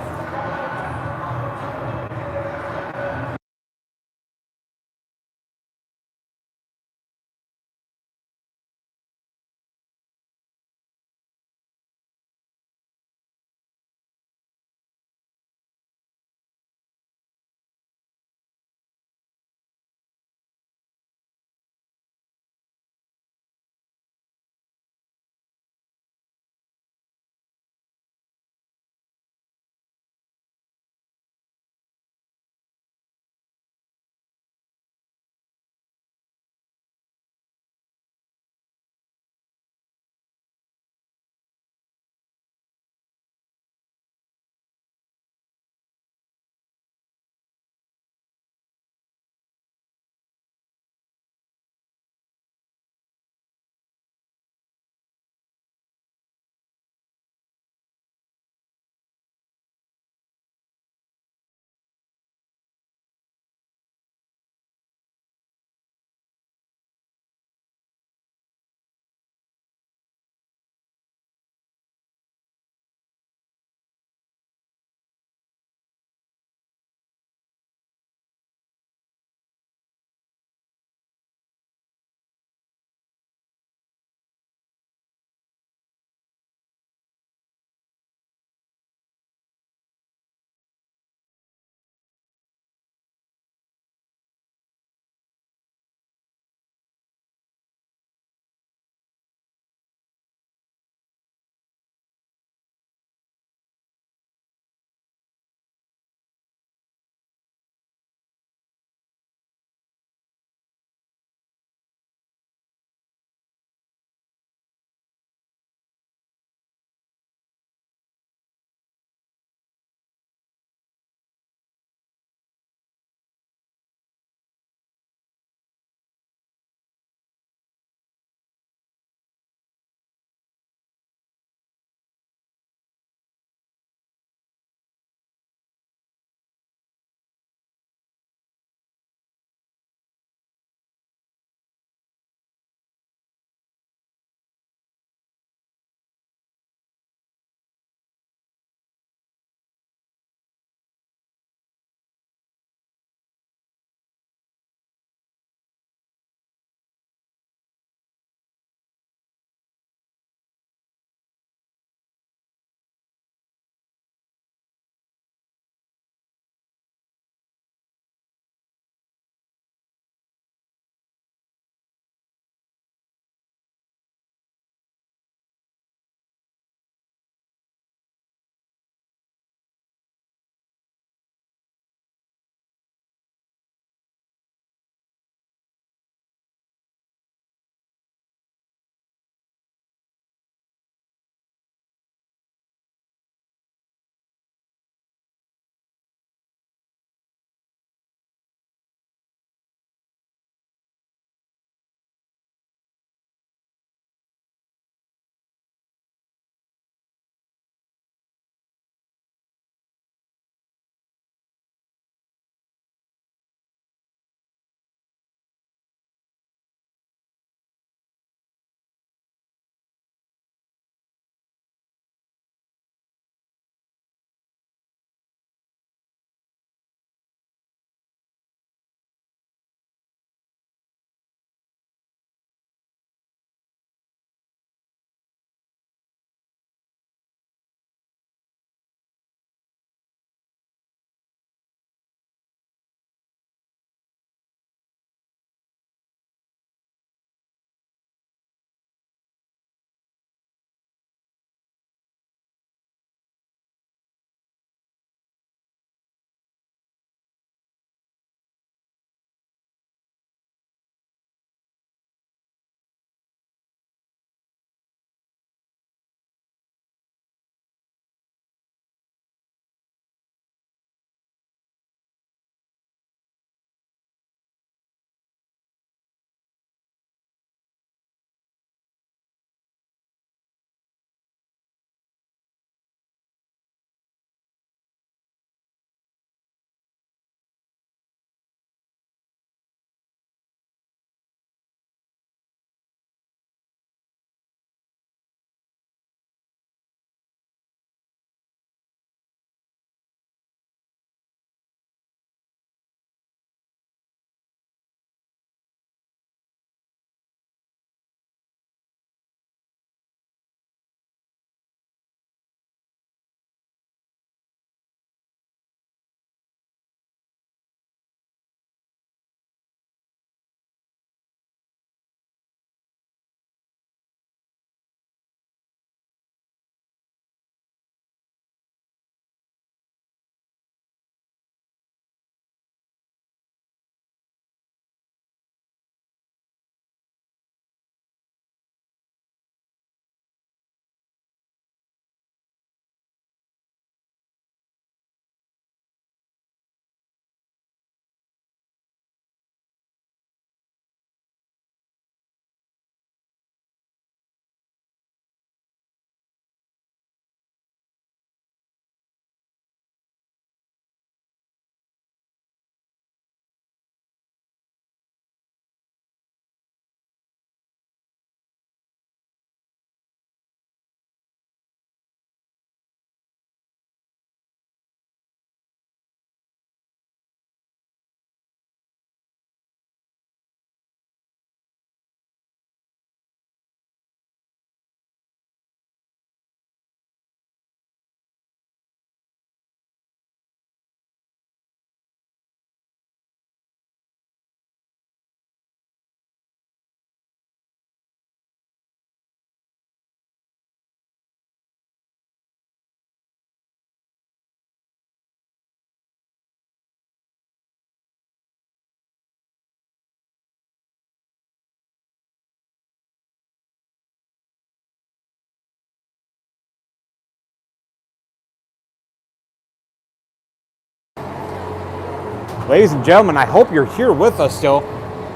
Ladies and gentlemen, I hope you're here with us still.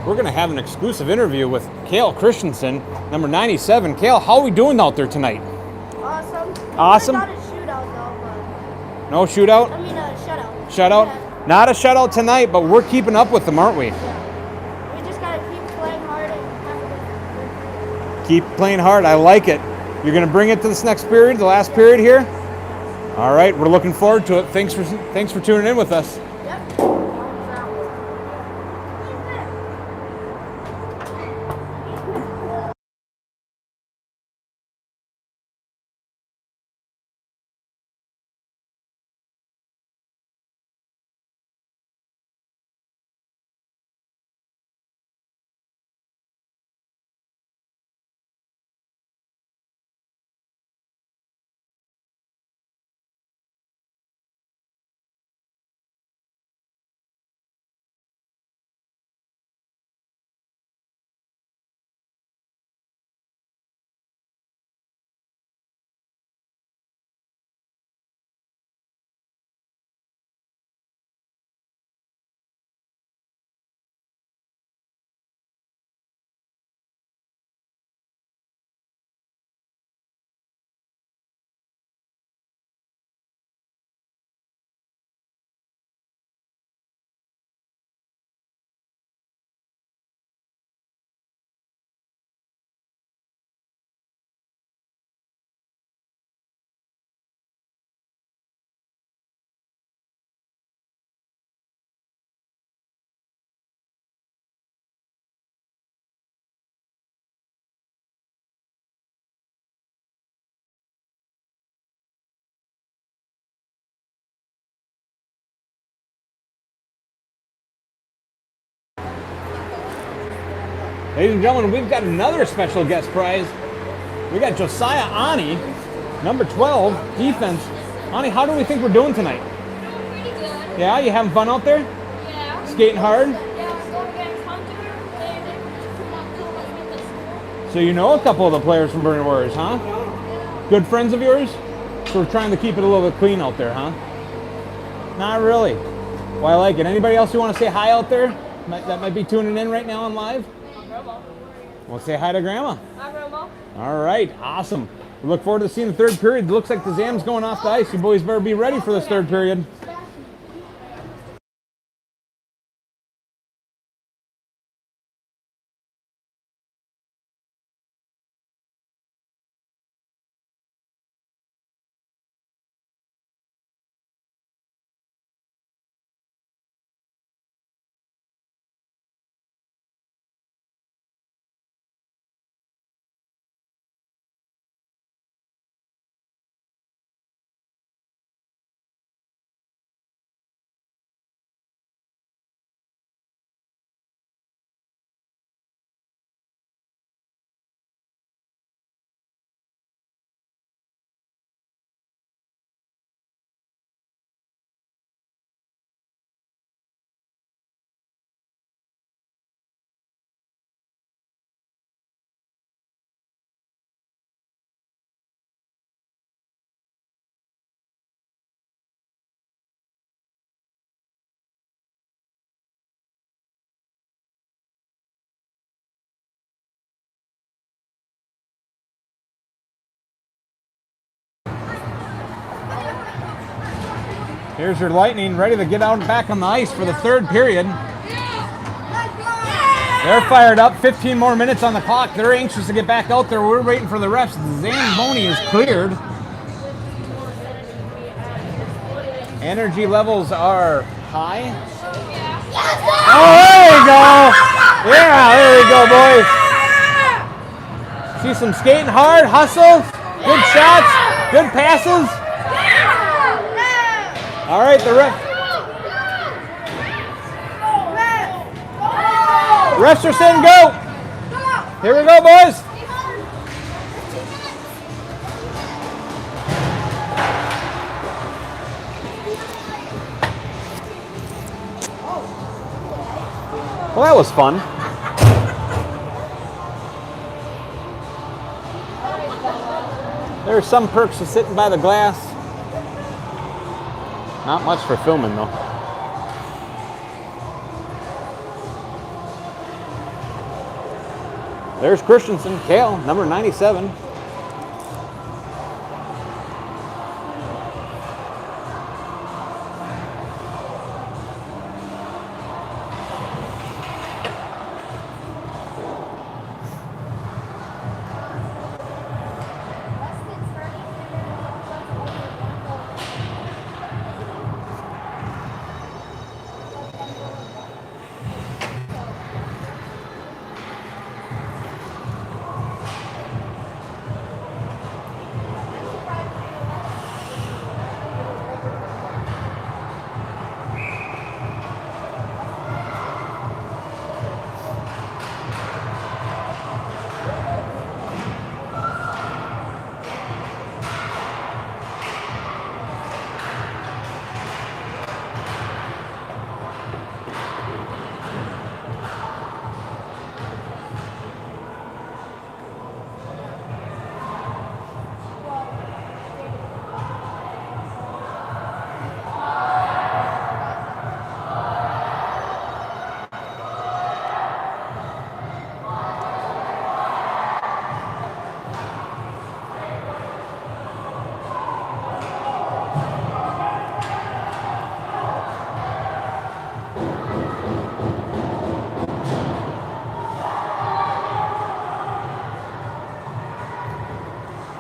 We're going to have an exclusive interview with Kale Christensen, number 97. Kale, how are we doing out there tonight? Awesome. Awesome? Not a shootout, though, No shootout? but... a shutout. Shutout? Yeah. Not a shutout tonight, but we're keeping up with them, aren't we? Yeah. We just got to keep playing hard and have a good... Keep playing hard. I like it. You're going to bring it to this next period, the last period here? All right, we're looking forward to it. Thanks for tuning in with us. Yep. Ladies and gentlemen, we've got another special guest prize. We got Josiah Ani, number 12, defense. Ani, how do we think we're doing tonight? Pretty good. Yeah, you having fun out there? Yeah. Skating hard? Yeah, going against Hunter. They school. So you know a couple of the players from Brainerd Warriors, huh? Good friends of yours? So we're trying to keep it a little bit clean out there, huh? Not really. Well, I like it. Anybody else who want to say hi out there that might be tuning in right now on live? Grandma. Well, say hi to Grandma. Hi, Grandma. All right, awesome. We look forward to seeing the third period. It looks like the Zam's going off the ice. You boys better be ready for this third period. Here's your Lightning ready to get out and back on the ice for the third period. They're fired up. 15 more minutes on the clock. They're anxious to get back out there. We're waiting for the refs. Zamboni is cleared. Energy levels are high. Oh, there you go. Yeah, there we go, boys. See some skating hard, hustle, good shots, good passes. All right, the refs are saying go. Here we go, boys. Well, that was fun. There are some perks of sitting by the glass. Not much for filming, though. There's Christensen, Kale, number 97.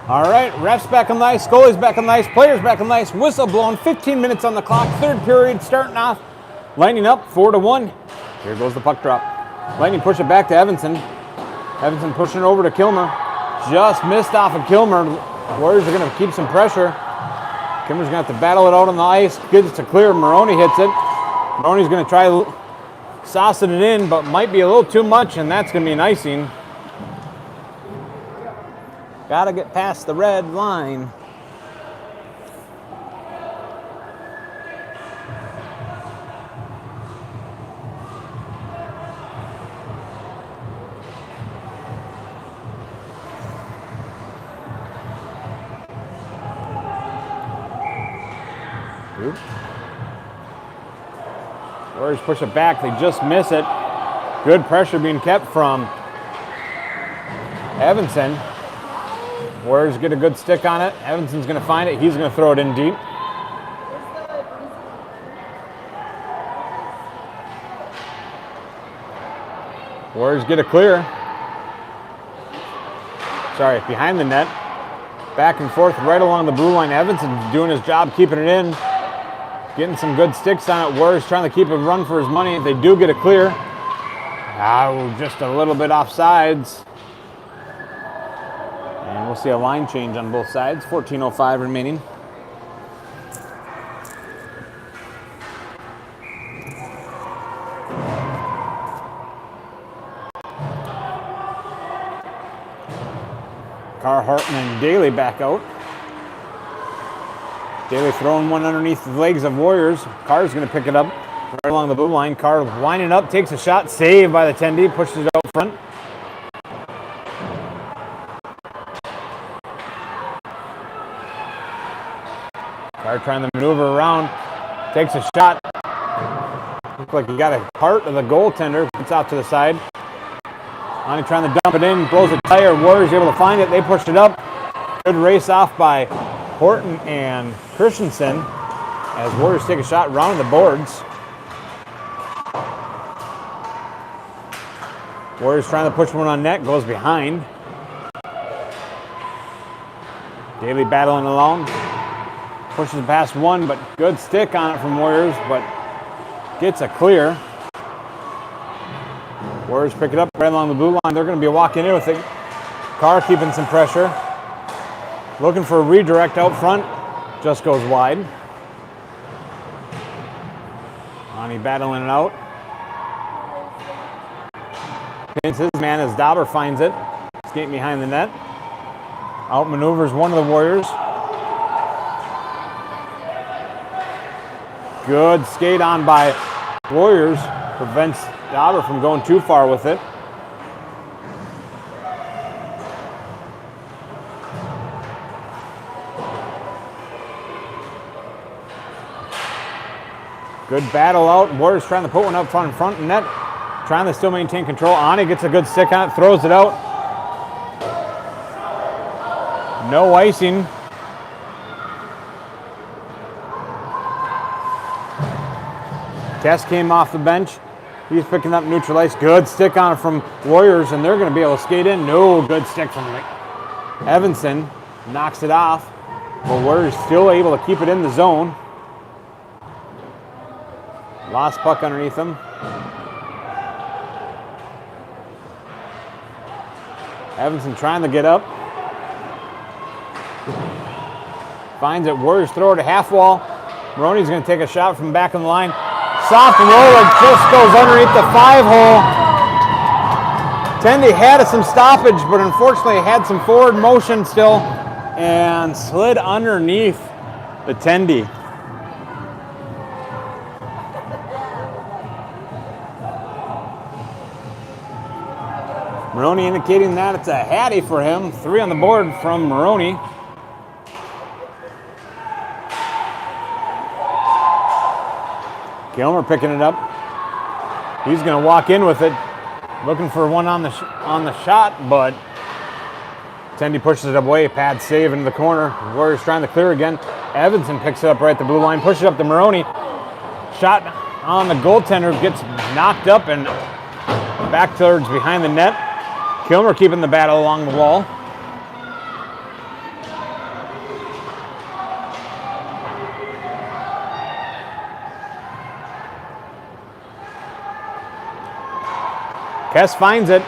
All right, refs back on the ice, goalies back on the ice, players back on the ice, whistle blown, 15 minutes on the clock, third period starting off, lining up 4-1. Here goes the puck drop. Lightning push it back to Evanson. Evanson pushing it over to Kilmer. Just missed off of Kilmer. Warriors are going to keep some pressure. Kilmer's going to have to battle it out on the ice, gets it to clear, Moroni hits it. Moroni's going to try saucing it in, but might be a little too much, and that's going to be an icing. Got to get past the red line. Oops. Warriors push it back. They just miss it. Good pressure being kept from Evanson. Warriors get a good stick on it. Evanson's going to find it. He's going to throw it in deep. Warriors get a clear. Sorry, behind the net. Back and forth right along the blue line. Evanson's doing his job, keeping it in. Getting some good sticks on it. Warriors trying to keep a run for his money. If they do get a clear. Just a little bit off sides. And we'll see a line change on both sides. 14:05 remaining. Carr, Horton, and Daley back out. Daley throwing one underneath the legs of Warriors. Carr's going to pick it up right along the blue line. Carr winding up, takes a shot, saved by the 10D, pushes it out front. Carr trying to maneuver around, takes a shot. Looks like he got a part of the goaltender, puts out to the side. Lonnie trying to dump it in, blows it tire. Warriors able to find it. They pushed it up. Good race off by Horton and Christensen as Warriors take a shot round the boards. Warriors trying to push one on net, goes behind. Daley battling along. Pushes past one, but good stick on it from Warriors, but gets a clear. Warriors pick it up right along the blue line. They're going to be walking in with it. Carr keeping some pressure. Looking for a redirect out front. Just goes wide. Lonnie battling it out. Pins his man as Dauber finds it. Skating behind the net. Outmaneuvers one of the Warriors. Good skate on by Warriors. Prevents Dauber from going too far with it. Good battle out. Warriors trying to put one up front in net. Trying to still maintain control. Ani gets a good stick on it, throws it out. No icing. Kess came off the bench. He's picking up neutral ice. Good stick on it from Warriors, and they're going to be able to skate in. No good stick from Evanson. Knocks it off. But Warriors still able to keep it in the zone. Lost puck underneath them. Evanson trying to get up. Finds it. Warriors throw it at half wall. Moroni's going to take a shot from back of the line. Soft roller just goes underneath the 5-hole. Tendy had some stoppage, but unfortunately had some forward motion still and slid underneath the Tendy. Moroni indicating that it's a hattie for him. 3 on the board from Moroni. Kilmer picking it up. He's going to walk in with it, looking for one on the shot, but Tendy pushes it away. Pad save into the corner. Warriors trying to clear again. Evanson picks it up right at the blue line, pushes it up to Moroni. Shot on the goaltender, gets knocked up and back towards behind the net. Kilmer keeping the battle along the wall. Kess finds it.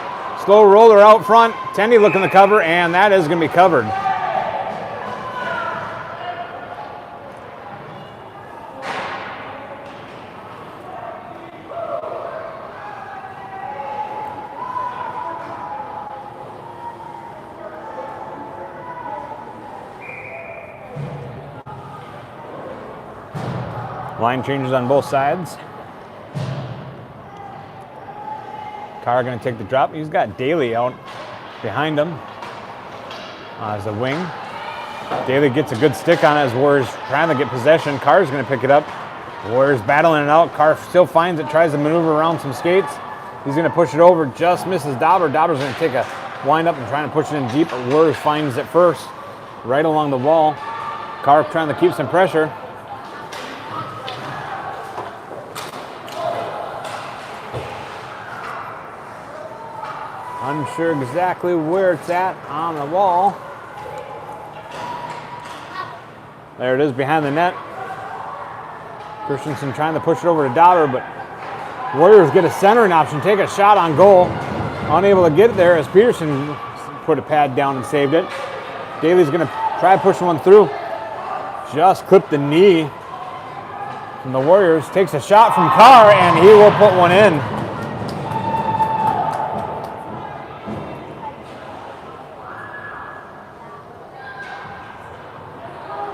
Slow roller out front. Tendy looking to cover, and that is going to be covered. Line changes on both sides. Carr going to take the drop. He's got Daley out behind him as a wing. Daley gets a good stick on it as Warriors trying to get possession. Carr's going to pick it up. Warriors battling it out. Carr still finds it, tries to maneuver around some skates. He's going to push it over, just misses Dauber. Dauber's going to take a wind up and trying to push it in deep. But Warriors finds it first, right along the wall. Carr trying to keep some pressure. Unsure exactly where it's at on the wall. There it is behind the net. Christensen trying to push it over to Dauber, but Warriors get a centering option, take a shot on goal. Unable to get it there as Peterson put a pad down and saved it. Daley's going to try pushing one through. Just clipped the knee from the Warriors. Takes a shot from Carr, and he will put one in.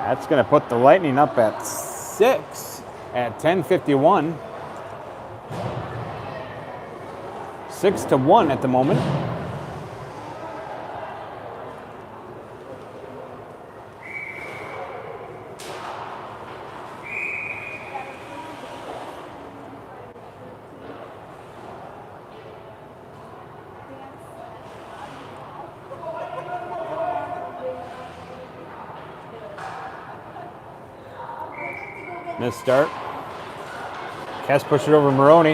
That's going to put the Lightning up at 6 at 10:51. 6-1 at the moment. Missed start. Kess pushed it over Moroni.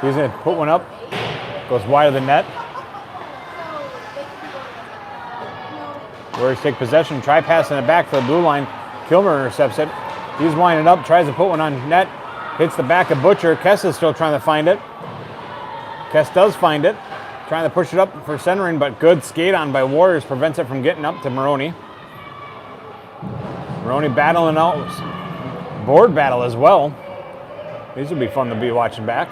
He's going to put one up. Goes wide of the net. Warriors take possession. Try passing it back to the blue line. Kilmer intercepts it. He's winding up. Tries to put one on net. Hits the back of Butcher. Kess is still trying to find it. Kess does find it. Trying to push it up for centering, but good skate on by Warriors prevents it from getting up to Moroni. Moroni battling out. Board battle as well. These would be fun to be watching back.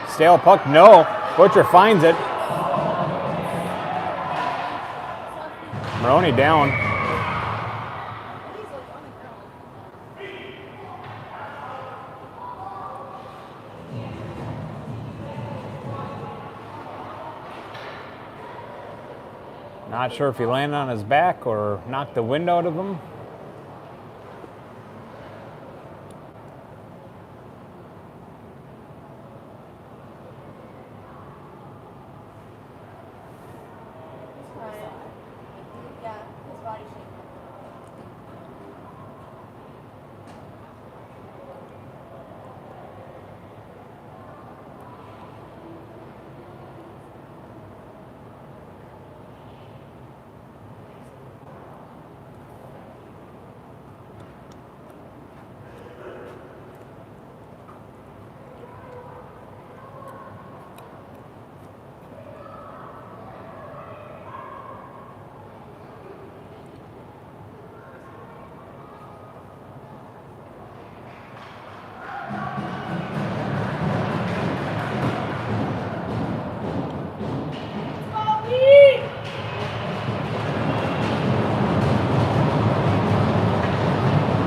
Stale puck, no. Butcher finds it. Moroni down. Not sure if he landed on his back or knocked the wind out of him.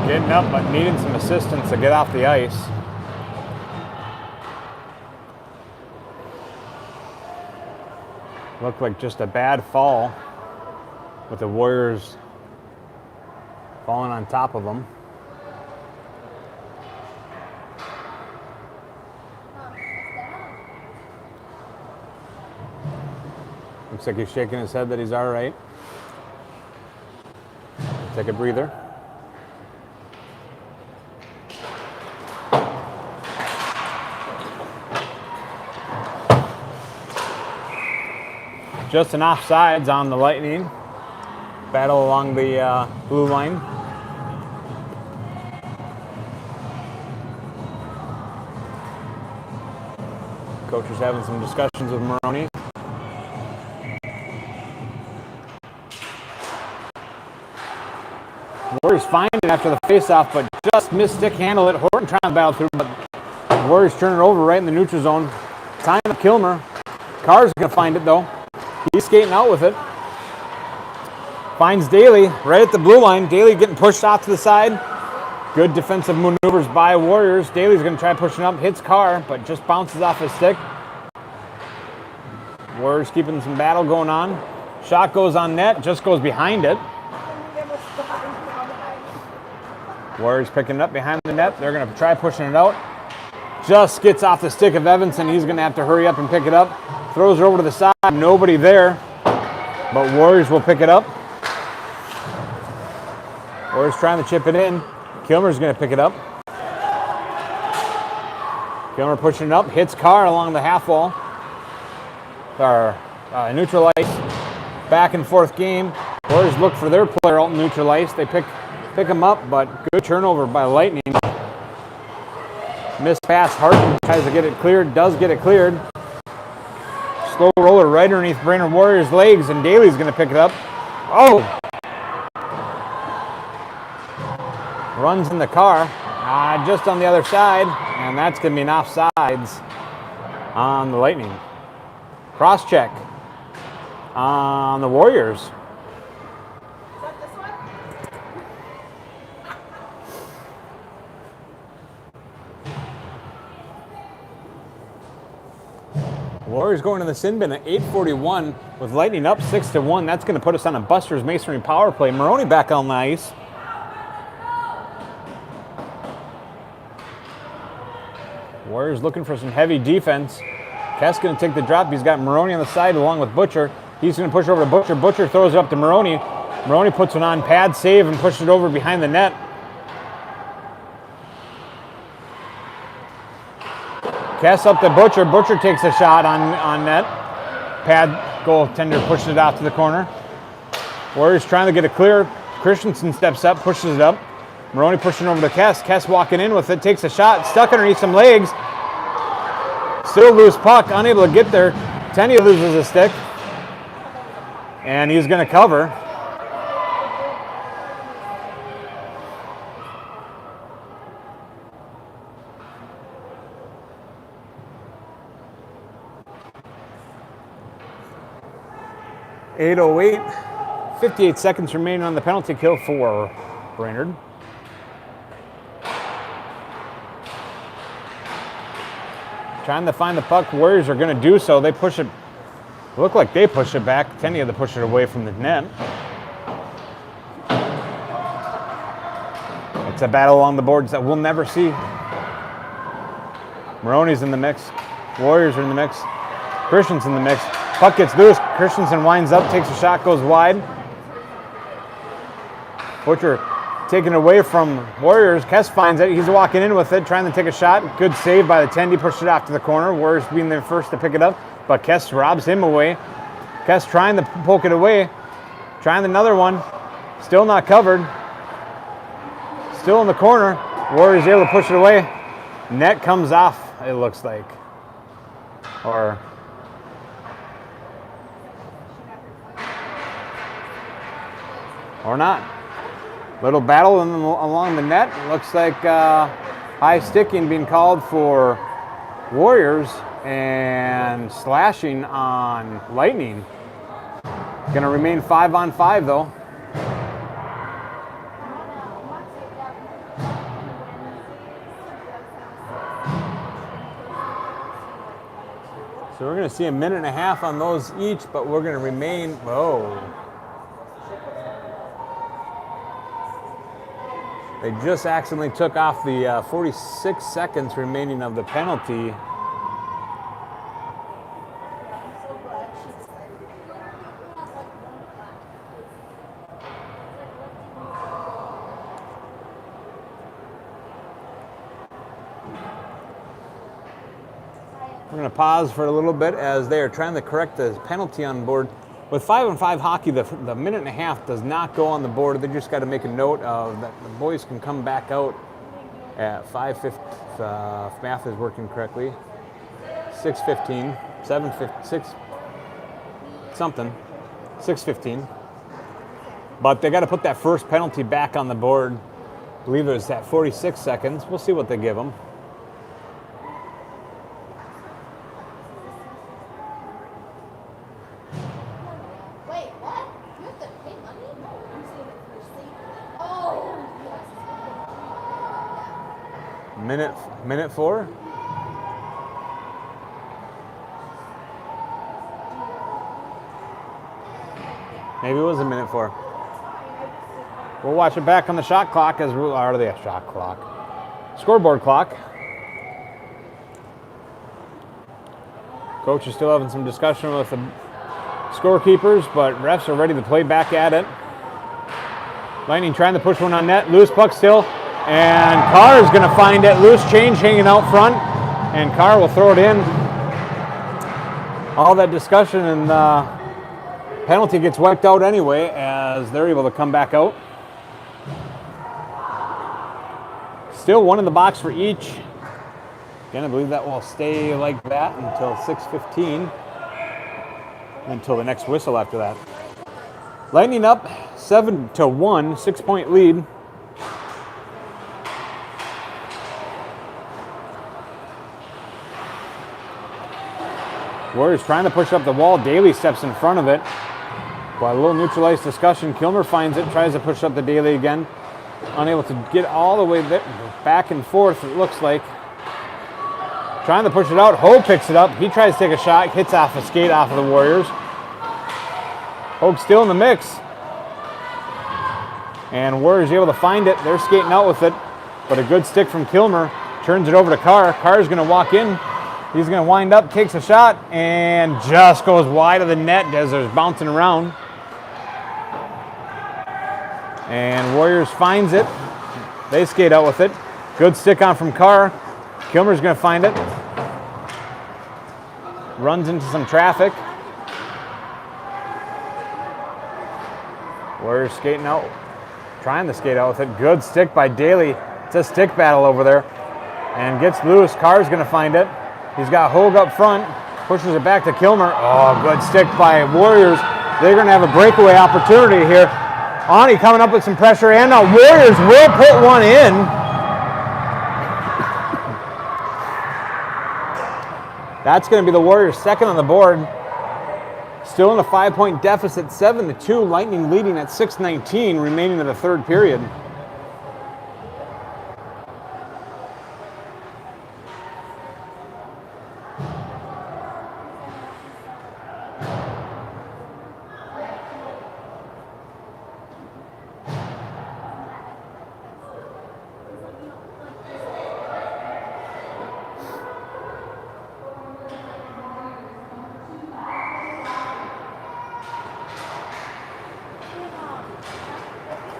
Getting up, but needing some assistance to get off the ice. Looked like just a bad fall with the Warriors falling on top of them. Looks like he's shaking his head that he's all right. Take a breather. Just an offsides on the Lightning. Battle along the blue line. Coach is having some discussions with Moroni. Warriors find it after the faceoff, but just missed stick handle it. Horton trying to battle through, but Warriors turn it over right in the neutral zone. Time of Kilmer. Carr's going to find it though. He's skating out with it. Finds Daley right at the blue line. Daley getting pushed off to the side. Good defensive maneuvers by Warriors. Daley's going to try pushing up. Hits Carr, but just bounces off his stick. Warriors keeping some battle going on. Shot goes on net. Just goes behind it. Warriors picking it up behind the net. They're going to try pushing it out. Just gets off the stick of Evanson. He's going to have to hurry up and pick it up. Throws it over to the side. Nobody there. But Warriors will pick it up. Warriors trying to chip it in. Kilmer's going to pick it up. Kilmer pushing it up. Hits Carr along the half wall. Neutral ice. Back and forth game. Warriors look for their player out in neutral ice. They pick him up, but good turnover by Lightning. Missed pass. Harden tries to get it cleared. Does get it cleared. Slow roller right underneath Brainerd Warriors' legs, and Daley's going to pick it up. Oh! Runs in the car. Just on the other side, and that's going to be an offsides on the Lightning. Cross check on the Warriors. Warriors going to the sin bin at 8:41 with Lightning up 6-1. That's going to put us on a Buster's Masonry power play. Moroni back on the ice. Warriors looking for some heavy defense. Kess going to take the drop. He's got Moroni on the side along with Butcher. He's going to push over to Butcher. Butcher throws it up to Moroni. Moroni puts it on pad save and pushes it over behind the net. Kess up to Butcher. Butcher takes a shot on net. Pad goaltender pushes it out to the corner. Warriors trying to get it clear. Christensen steps up, pushes it up. Moroni pushing over to Kess. Kess walking in with it, takes a shot, stuck underneath some legs. Still loose puck, unable to get there. Tenney loses a stick. And he's going to cover. .808, 58 seconds remaining on the penalty kill for Brainerd. Trying to find the puck. Warriors are going to do so. They push it. Look like they push it back. Tenney had to push it away from the net. It's a battle along the boards that we'll never see. Moroni's in the mix. Warriors are in the mix. Christian's in the mix. Puck gets loose. Christensen winds up, takes a shot, goes wide. Butcher taken away from Warriors. Kess finds it. He's walking in with it, trying to take a shot. Good save by the Tendy. Pushed it off to the corner. Warriors being there first to pick it up, but Kess robs him away. Kess trying to poke it away. Trying another one. Still not covered. Still in the corner. Warriors able to push it away. Net comes off, it looks like. Or not. Little battle along the net. Looks like high sticking being called for Warriors and slashing on Lightning. Going to remain 5-on-5 though. So we're going to see a minute and a half on those each, but we're going to remain, whoa. They just accidentally took off the 46 seconds remaining of the penalty. We're going to pause for a little bit as they are trying to correct the penalty on board. With 5-on-5 hockey, the minute and a half does not go on the board. They just got to make a note of that the boys can come back out at 5:50, if math is working correctly, 6:15, 7:50, 6 something, 6:15. But they got to put that first penalty back on the board. I believe it was at 46 seconds. We'll see what they give them. Minute 4. Maybe it was a minute 4. We'll watch it back on the shot clock as scoreboard clock. Coach is still having some discussion with the scorekeepers, but refs are ready to play back at it. Lightning trying to push one on net. Loose puck still. And Carr is going to find it. Loose change hanging out front. And Carr will throw it in. All that discussion and penalty gets wiped out anyway as they're able to come back out. Still one in the box for each. Again, I believe that will stay like that until 6:15. Until the next whistle after that. Lightning up 7-1, 6-point lead. Warriors trying to push up the wall. Daley steps in front of it. By a little neutralized discussion, Kilmer finds it, tries to push up the Daley again. Unable to get all the way there, back and forth, it looks like. Trying to push it out. Hogue picks it up. He tries to take a shot, hits off a skate off of the Warriors. Hogue still in the mix. And Warriors able to find it. They're skating out with it. But a good stick from Kilmer. Turns it over to Carr. Carr's going to walk in. He's going to wind up, takes a shot, and just goes wide of the net as there's bouncing around. And Warriors finds it. They skate out with it. Good stick on from Carr. Kilmer's going to find it. Runs into some traffic. Warriors skating out. Trying to skate out with it. Good stick by Daley. It's a stick battle over there. And gets loose. Carr's going to find it. He's got Hogue up front, pushes it back to Kilmer. Oh, good stick by Warriors. They're going to have a breakaway opportunity here. Ani coming up with some pressure, and now Warriors will put one in. That's going to be the Warriors' second on the board. Still in a 5-point deficit, 7-2. Lightning leading at 6:19 remaining in the third period.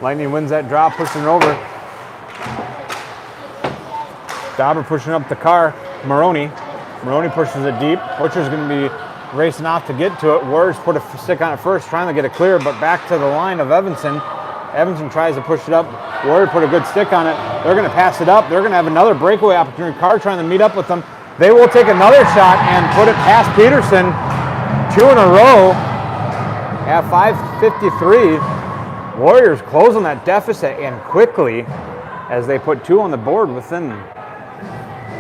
Lightning wins that drop, pushing it over. Dauber pushing up the Carr. Moroni pushes it deep. Butcher's going to be racing off to get to it. Warriors put a stick on it first, trying to get it clear, but back to the line of Evanson. Evanson tries to push it up. Warriors put a good stick on it. They're going to pass it up. They're going to have another breakaway opportunity. Carr trying to meet up with them. They will take another shot and put it past Peterson. 2 in a row at 5:53. Warriors closing that deficit and quickly as they put 2 on the board within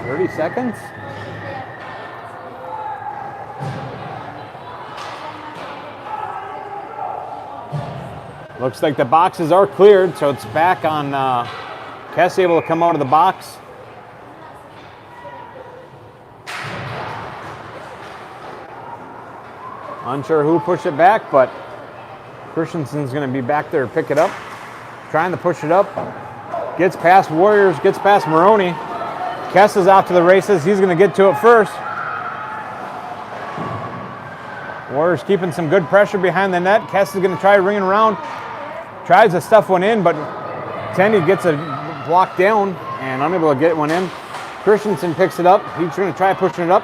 30 seconds. Looks like the boxes are cleared, so it's back on Kess able to come out of the box. Unsure who pushed it back, but Christensen's going to be back there to pick it up. Trying to push it up. Gets past Warriors, gets past Moroni. Kess is out to the races. He's going to get to it first. Warriors keeping some good pressure behind the net. Kess is going to try ringing around. Tries to stuff one in, but Tendy gets a block down and unable to get one in. Christensen picks it up. He's going to try pushing it up.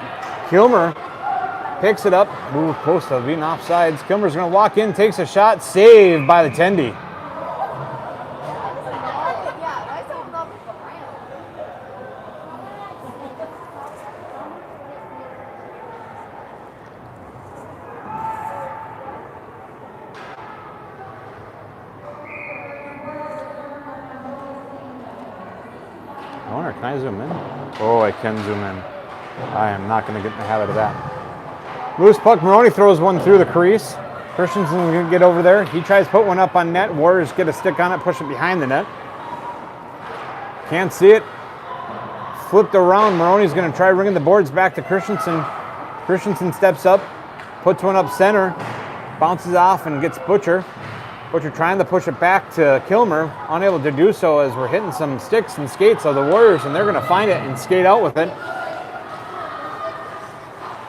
Kilmer picks it up. Ooh, close to being offsides. Kilmer's going to walk in, takes a shot. Saved by the Tendy. Can I zoom in? Oh, I can zoom in. I am not going to get in the habit of that. Loose puck. Moroni throws one through the crease. Christensen's going to get over there. He tries to put one up on net. Warriors get a stick on it, push it behind the net. Can't see it. Flipped around. Moroni's going to try ringing the boards back to Christensen. Christensen steps up, puts one up center, bounces off and gets Butcher. Butcher trying to push it back to Kilmer, unable to do so as we're hitting some sticks and skates of the Warriors, and they're going to find it and skate out with it.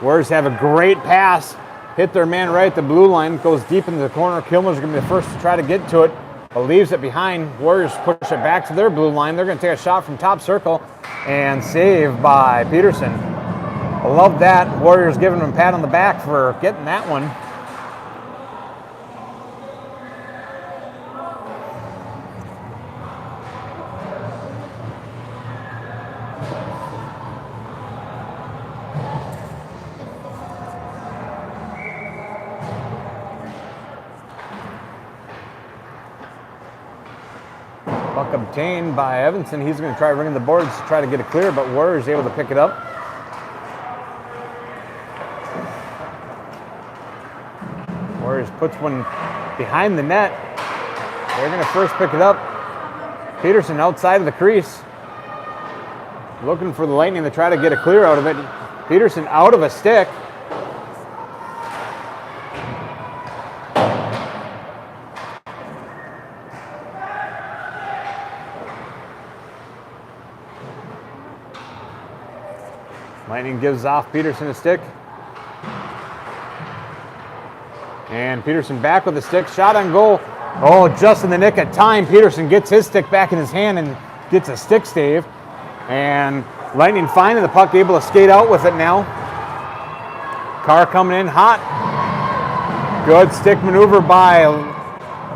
Warriors have a great pass, hit their man right at the blue line, goes deep into the corner. Kilmer's going to be the first to try to get to it, but leaves it behind. Warriors push it back to their blue line. They're going to take a shot from top circle and saved by Peterson. I love that. Warriors giving them a pat on the back for getting that one. Puck obtained by Evanson. He's going to try ringing the boards to try to get it clear, but Warriors able to pick it up. Warriors puts one behind the net. They're going to first pick it up. Peterson outside of the crease. Looking for the Lightning to try to get a clear out of it. Peterson out of a stick. Lightning gives off Peterson a stick. And Peterson back with a stick. Shot on goal. Oh, just in the nick of time. Peterson gets his stick back in his hand and gets a stick save. And Lightning finding the puck, able to skate out with it now. Carr coming in hot. Good stick maneuver by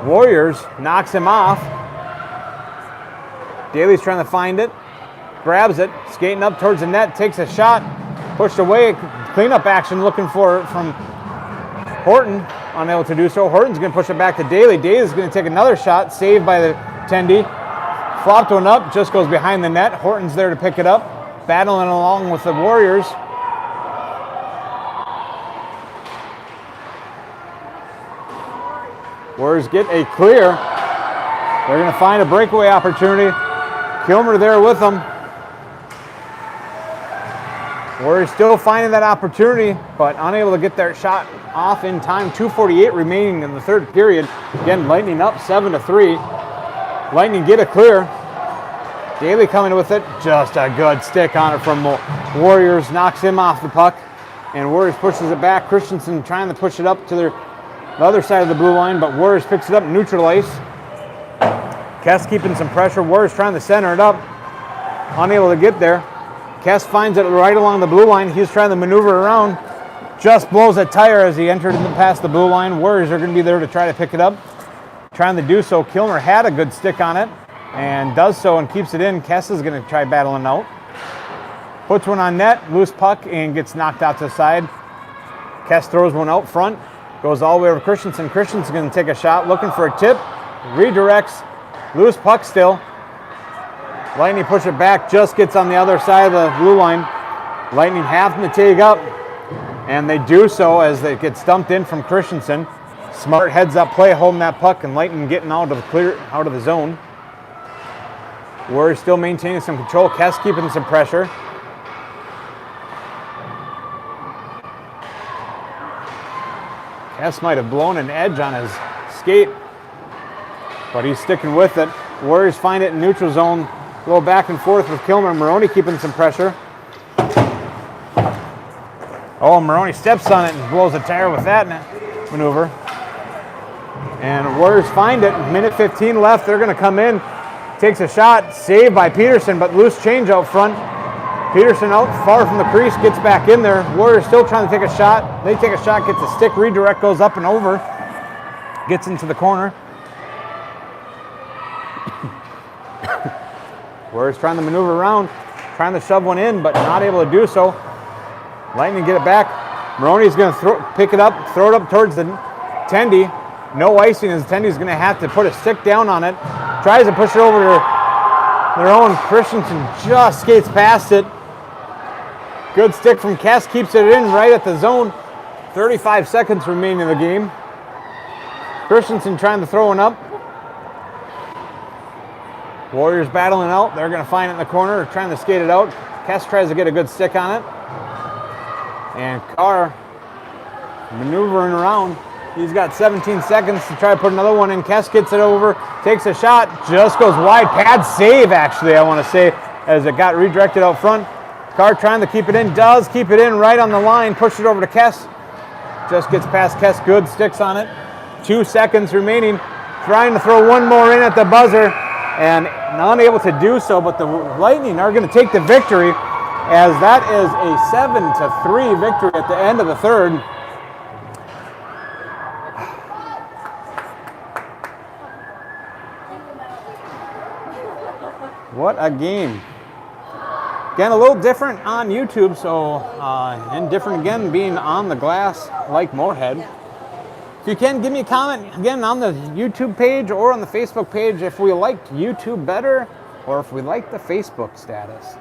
Warriors. Knocks him off. Daley's trying to find it. Grabs it, skating up towards the net, takes a shot, pushed away, cleanup action looking for it from Horton, unable to do so. Horton's going to push it back to Daley. Daley's going to take another shot, saved by the Tendy. Flopped one up, just goes behind the net. Horton's there to pick it up, battling along with the Warriors. Warriors get a clear. They're going to find a breakaway opportunity. Kilmer there with them. Warriors still finding that opportunity, but unable to get their shot off in time. 2:48 remaining in the third period. Again, Lightning up 7-3. Lightning get a clear. Daley coming with it. Just a good stick on it from Warriors. Knocks him off the puck. And Warriors pushes it back. Christensen trying to push it up to the other side of the blue line, but Warriors picks it up, neutral ice. Kess keeping some pressure. Warriors trying to center it up. Unable to get there. Kess finds it right along the blue line. He's trying to maneuver around. Just blows a tire as he entered past the blue line. Warriors are going to be there to try to pick it up. Trying to do so. Kilmer had a good stick on it and does so and keeps it in. Kess is going to try battling out. Puts one on net. Loose puck and gets knocked out to the side. Kess throws one out front. Goes all the way over to Christensen. Christensen's going to take a shot. Looking for a tip. Redirects. Loose puck still. Lightning push it back, just gets on the other side of the blue line. Lightning having to take up, and they do so as they get stumped in from Christensen. Smart heads up play, holding that puck, and Lightning getting out of the zone. Warriors still maintaining some control. Kess keeping some pressure. Cass might have blown an edge on his skate, but he's sticking with it. Warriors find it in neutral zone. Go back and forth with Kilmer. Moroni keeping some pressure. Oh, Moroni steps on it and blows a tire with that maneuver. And Warriors find it. Minute 15 left. They're going to come in. Takes a shot. Saved by Peterson, but loose change out front. Peterson out far from the crease. Gets back in there. Warriors still trying to take a shot. They take a shot. Gets a stick. Redirect goes up and over. Gets into the corner. Warriors trying to maneuver around. Trying to shove one in, but not able to do so. Lightning get it back. Moroni's going to pick it up, throw it up towards the Tendy. No icing as Tendy's going to have to put a stick down on it. Tries to push it over to their own. Christensen just skates past it. Good stick from Kess, keeps it in right at the zone. 35 seconds remaining in the game. Christensen trying to throw one up. Warriors battling out. They're going to find it in the corner, trying to skate it out. Kess tries to get a good stick on it. And Carr maneuvering around. He's got 17 seconds to try to put another one in. Kess gets it over, takes a shot, just goes wide. Pad save, actually, I want to say, as it got redirected out front. Carr trying to keep it in, does keep it in right on the line, push it over to Kess. Just gets past Kess, good sticks on it. 2 seconds remaining, trying to throw one more in at the buzzer, and not able to do so, but the Lightning are going to take the victory, as that is a 7-3 victory at the end of the third. What a game. Again, a little different on YouTube, so and different again being on the glass like Moorhead. If you can, give me a comment again on the YouTube page or on the Facebook page if we liked YouTube better or if we liked the Facebook status.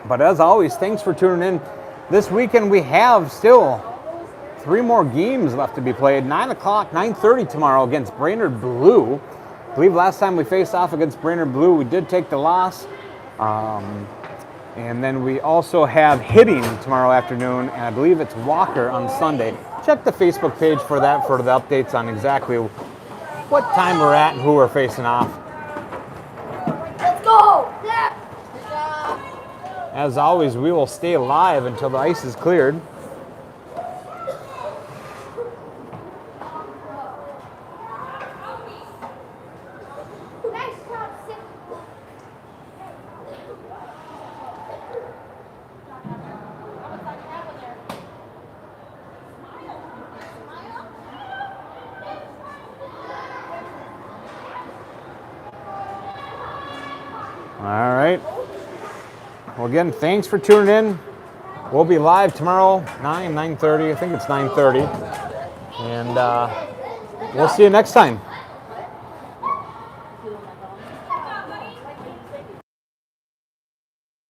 But as always, thanks for tuning in. This weekend we have still 3 more games left to be played. 9 o'clock, 9:30 tomorrow against Brainerd Blue. I believe last time we faced off against Brainerd Blue, we did take the loss. And then we also have hitting tomorrow afternoon, and I believe it's Walker on Sunday. Check the Facebook page for that, for the updates on exactly what time we're at and who we're facing off. Let's go! Yeah. Good job. As always, we will stay live until the ice is cleared. Nice job, Sid. All right. Well, again, thanks for tuning in. We'll be live tomorrow, 9:30. I think it's 9:30. And we'll see you next time.